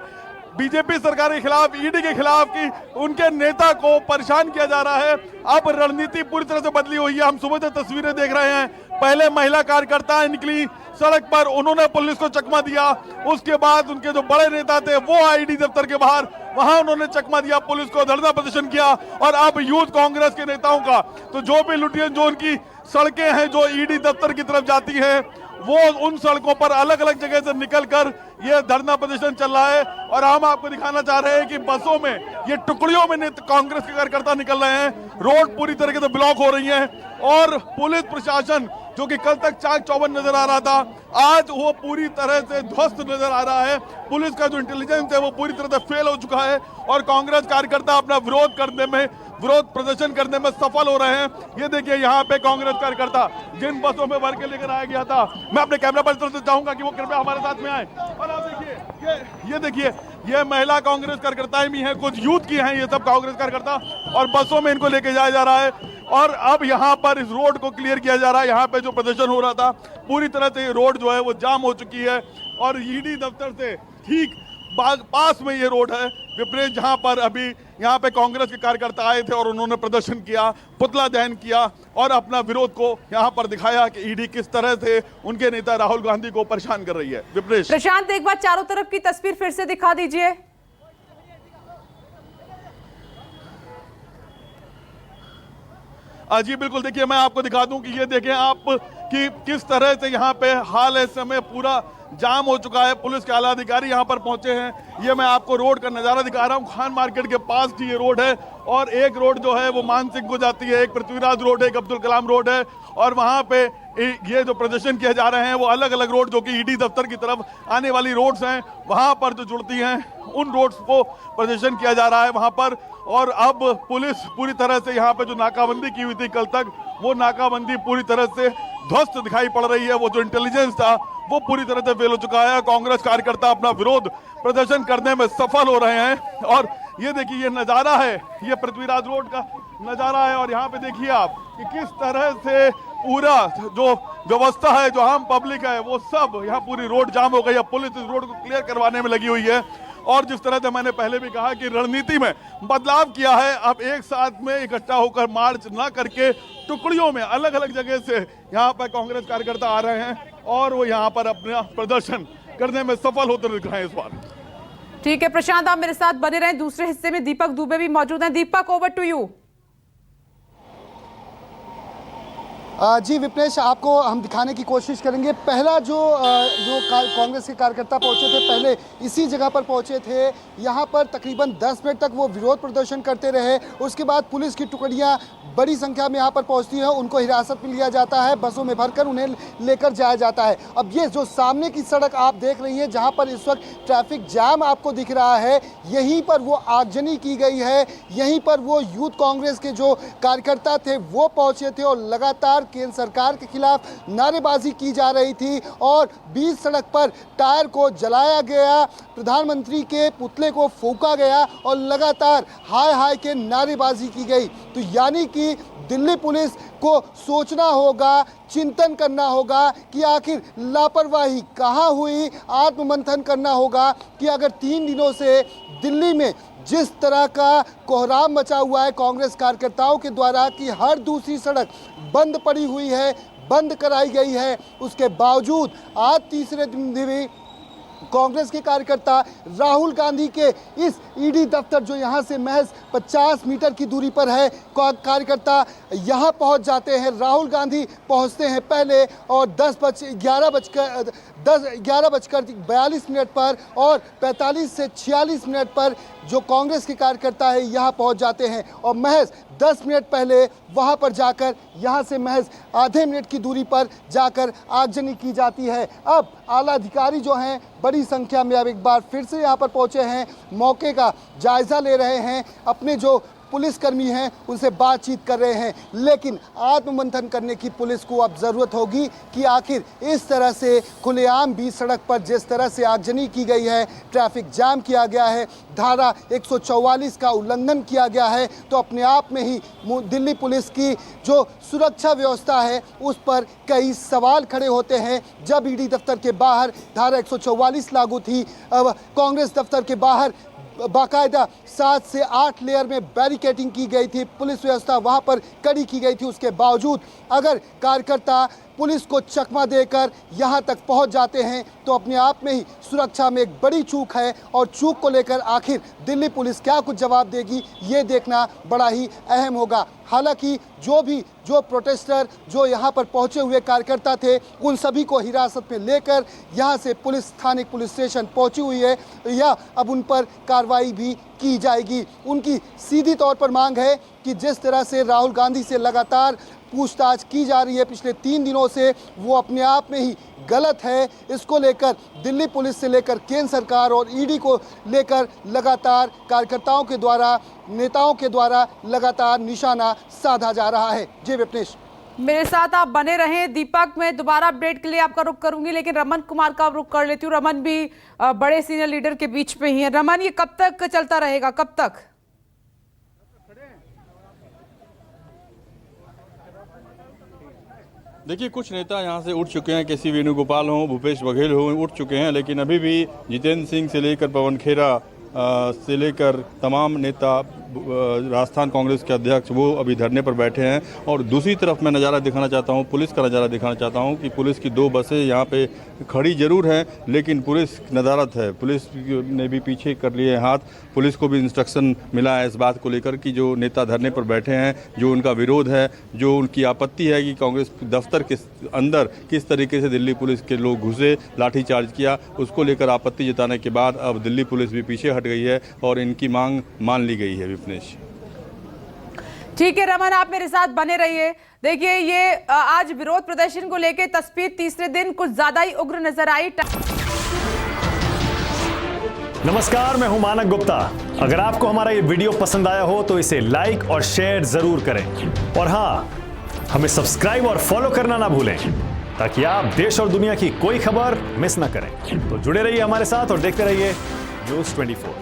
बीजेपी सरकार के खिलाफ, ईडी के खिलाफ कि उनके नेता को परेशान किया जा रहा है। अब रणनीति पूरी तरह से बदली हुई है। हम सुबह से तस्वीरें देख रहे हैं, पहले महिला कार्यकर्ताएं निकली सड़क पर, उन्होंने पुलिस को चकमा दिया। उसके बाद उनके जो बड़े नेता थे वो ईडी दफ्तर के बाहर, वहां उन्होंने चकमा दिया, पुलिस को धरना प्रदर्शन किया। और अब यूथ कांग्रेस के नेताओं का तो जो भी लुटियन, जो उनकी सड़कें हैं जो ईडी दफ्तर की तरफ जाती हैं, वो उन सड़कों पर अलग अलग जगह से निकलकर ये धरना प्रदर्शन चल रहा है। और हम आपको दिखाना चाह रहे हैं कि बसों में, ये टुकड़ियों में कांग्रेस के कार्यकर्ता निकल रहे हैं। रोड पूरी तरीके से ब्लॉक हो रही है और पुलिस प्रशासन जो कि कल तक चाक चौबंद नजर आ रहा था, आज वो पूरी तरह से ध्वस्त नजर आ रहा है। पुलिस का जो इंटेलिजेंस है वो पूरी तरह से फेल हो चुका है और कांग्रेस कार्यकर्ता अपना विरोध प्रदर्शन करने में सफल हो रहे हैं। ये देखिए यहाँ पे कांग्रेस कार्यकर्ता जिन बसों में भर के लेकर आया गया था, मैं अपने कैमरा पर्सन से चाहूंगा कि वो कृपया हमारे साथ में आए। और आप देखिए ये देखिए, ये महिला कांग्रेस कार्यकर्ताएं भी हैं, कुछ यूथ की हैं ये सब कांग्रेस कार्यकर्ता, और बसों में इनको लेके जाया जा रहा है। और अब यहाँ पर इस रोड को क्लियर किया जा रहा है। यहाँ पे जो प्रदर्शन हो रहा था पूरी तरह से ये रोड जो है वो जाम हो चुकी है और ईडी दफ्तर से ठीक पास में ये रोड है विपरीत, जहां पर अभी यहाँ पे कांग्रेस के कार्यकर्ता आए थे और उन्होंने प्रदर्शन किया, पुतला दहन किया और अपना विरोध को यहाँ पर दिखाया कि ईडी किस तरह से उनके नेता राहुल गांधी को परेशान कर रही है। विपरीत प्रशांत, एक बार चारों तरफ की तस्वीर फिर से दिखा दीजिए। जी बिल्कुल, देखिए मैं आपको दिखा दूं कि ये देखें आप कि किस तरह से यहाँ पे हाल इस समय पूरा जाम हो चुका है। पुलिस के आला अधिकारी यहाँ पर पहुंचे हैं। ये मैं आपको रोड का नज़ारा दिखा रहा हूँ। खान मार्केट के पास की ये रोड है और एक रोड जो है वो मान सिंह को जाती है, एक पृथ्वीराज रोड है, एक अब्दुल कलाम रोड है। और वहाँ पे ये जो प्रदर्शन किए जा रहे हैं वो अलग अलग रोड जो कि ईडी दफ्तर की तरफ आने वाली रोड्स हैं, वहाँ पर जो जुड़ती हैं उन रोड्स को प्रदर्शन किया जा रहा है वहाँ पर। और अब पुलिस पूरी तरह से यहाँ पे जो नाकाबंदी की हुई थी कल तक, वो नाकाबंदी पूरी तरह से ध्वस्त दिखाई पड़ रही है। वो जो इंटेलिजेंस था वो पूरी तरह से फेल हो चुका है। कांग्रेस कार्यकर्ता अपना विरोध प्रदर्शन करने में सफल हो रहे हैं। और ये देखिए ये नज़ारा है, ये पृथ्वीराज रोड का नज़ारा है। और यहाँ पे देखिए आप कि किस तरह से पूरा जो व्यवस्था है, जो आम पब्लिक है, वो सब यहाँ पूरी रोड जाम हो गई है। पुलिस इस रोड को क्लियर करवाने में लगी हुई है। और जिस तरह से मैंने पहले भी कहा कि रणनीति में बदलाव किया है, अब एक साथ में इकट्ठा होकर मार्च ना करके टुकड़ियों में अलग अलग जगह से यहाँ पर कांग्रेस कार्यकर्ता आ रहे हैं और वो यहाँ पर अपना प्रदर्शन करने में सफल होते दिख रहे हैं इस बार। ठीक है प्रशांत, आप मेरे साथ बने रहें। दूसरे हिस्से में दीपक दुबे भी मौजूद हैं। दीपक, ओवर टू यू। जी विपनेश, आपको हम दिखाने की कोशिश करेंगे। पहला जो कांग्रेस के कार्यकर्ता पहुंचे थे, पहले इसी जगह पर पहुंचे थे। यहाँ पर तकरीबन 10 मिनट तक वो विरोध प्रदर्शन करते रहे। उसके बाद पुलिस की टुकड़ियाँ बड़ी संख्या में यहाँ पर पहुँचती हैं, उनको हिरासत में लिया जाता है, बसों में भरकर उन्हें लेकर जाया जाता है। अब ये जो सामने की सड़क आप देख रही हैं, जहाँ पर इस वक्त ट्रैफिक जाम आपको दिख रहा है, यहीं पर वो आगजनी की गई है। यहीं पर वो यूथ कांग्रेस के जो कार्यकर्ता थे वो पहुँचे थे और लगातार केंद्र सरकार के खिलाफ नारेबाजी की जा रही थी और बीच सड़क पर टायर को जलाया गया, प्रधानमंत्री के पुतले को फूंका गया और लगातार हाय हाय के नारेबाजी की गई। तो यानी कि दिल्ली पुलिस को सोचना होगा, चिंतन करना होगा कि आखिर लापरवाही कहाँ हुई। आत्ममंथन करना होगा कि अगर 3 दिनों से दिल्ली में जिस तरह का कोहराम मचा हुआ है कांग्रेस कार्यकर्ताओं के द्वारा कि हर दूसरी सड़क बंद पड़ी हुई है, बंद कराई गई है, उसके बावजूद आज तीसरे दिन भी कांग्रेस के कार्यकर्ता राहुल गांधी के इस ईडी दफ्तर जो यहां से महज 50 मीटर की दूरी पर है, कार्यकर्ता यहां पहुंच जाते हैं। राहुल गांधी पहुंचते हैं पहले और 11 बजकर 42 मिनट पर और 45 से 46 मिनट पर जो कांग्रेस के कार्यकर्ता है यहां पहुंच जाते हैं और महज 10 मिनट पहले वहां पर जाकर यहां से महज आधे मिनट की दूरी पर जाकर आगजनी की जाती है। अब आला अधिकारी जो हैं बड़ी संख्या में अब एक बार फिर से यहां पर पहुंचे हैं, मौके का जायजा ले रहे हैं, अपने जो पुलिसकर्मी हैं उनसे बातचीत कर रहे हैं, लेकिन आत्ममंथन करने की पुलिस को अब ज़रूरत होगी कि आखिर इस तरह से खुलेआम बीच सड़क पर जिस तरह से आगजनी की गई है, ट्रैफिक जाम किया गया है, धारा 144 का उल्लंघन किया गया है, तो अपने आप में ही दिल्ली पुलिस की जो सुरक्षा व्यवस्था है उस पर कई सवाल खड़े होते हैं। जब ईडी दफ्तर के बाहर धारा 144 लागू थी, कांग्रेस दफ्तर के बाहर बाकायदा 7 से 8 लेयर में बैरिकेडिंग की गई थी, पुलिस व्यवस्था वहां पर कड़ी की गई थी। उसके बावजूद अगर कार्यकर्ता पुलिस को चकमा देकर यहां तक पहुंच जाते हैं तो अपने आप में ही सुरक्षा में एक बड़ी चूक है, और चूक को लेकर आखिर दिल्ली पुलिस क्या कुछ जवाब देगी ये देखना बड़ा ही अहम होगा। हालांकि जो प्रोटेस्टर जो यहां पर पहुंचे हुए कार्यकर्ता थे उन सभी को हिरासत में लेकर यहां से पुलिस स्थानिक पुलिस स्टेशन पहुंची हुई है, या अब उन पर कार्रवाई भी की जाएगी। उनकी सीधी तौर पर मांग है कि जिस तरह से राहुल गांधी से लगातार पूछताछ की जा रही है पिछले 3 दिनों से, वो अपने आप में ही गलत है। इसको लेकर दिल्ली पुलिस से लेकर केंद्र सरकार और ईडी को लेकर लगातार कार्यकर्ताओं के द्वारा, नेताओं के द्वारा लगातार निशाना साधा जा रहा है। जी विपनेश, मेरे साथ आप बने रहें। दीपक, मैं दोबारा अपडेट के लिए आपका रुख करूंगी, लेकिन रमन कुमार का रुख कर लेती हूँ। रमन भी बड़े सीनियर लीडर के बीच में ही है। रमन, ये कब तक चलता रहेगा, कब तक? देखिए, कुछ नेता यहाँ से उठ चुके हैं, के.सी. वेणुगोपाल हों, भूपेश बघेल हों, उठ चुके हैं, लेकिन अभी भी जितेंद्र सिंह से लेकर पवन खेरा से लेकर तमाम नेता, राजस्थान कांग्रेस के अध्यक्ष, वो अभी धरने पर बैठे हैं। और दूसरी तरफ मैं नज़ारा दिखाना चाहता हूँ, पुलिस का नज़ारा दिखाना चाहता हूँ कि पुलिस की 2 बसें यहाँ पे खड़ी जरूर हैं, लेकिन पुलिस नदारत है। पुलिस ने भी पीछे कर लिए हाथ। पुलिस को भी इंस्ट्रक्शन मिला है इस बात को लेकर कि जो नेता धरने पर बैठे हैं, जो उनका विरोध है, जो उनकी आपत्ति है कि कांग्रेस दफ्तर के अंदर किस तरीके से दिल्ली पुलिस के लोग घुसे, लाठीचार्ज किया, उसको लेकर आपत्ति जताने के बाद अब दिल्ली पुलिस भी पीछे हट गई है और इनकी मांग मान ली गई है। विपनेश, ठीक है रमन, आप मेरे साथ बने रहिए। देखिए, ये आज विरोध प्रदर्शन को लेकर तस्वीर तीसरे दिन कुछ ज्यादा ही उग्र नजर आई। नमस्कार, मैं हूं मानक गुप्ता। अगर आपको हमारा ये वीडियो पसंद आया हो तो इसे लाइक और शेयर जरूर करें, और हाँ, हमें सब्सक्राइब और फॉलो करना ना भूलें ताकि आप देश और दुनिया की कोई खबर मिस ना करें। तो जुड़े रहिए हमारे साथ और देखते रहिए News 24।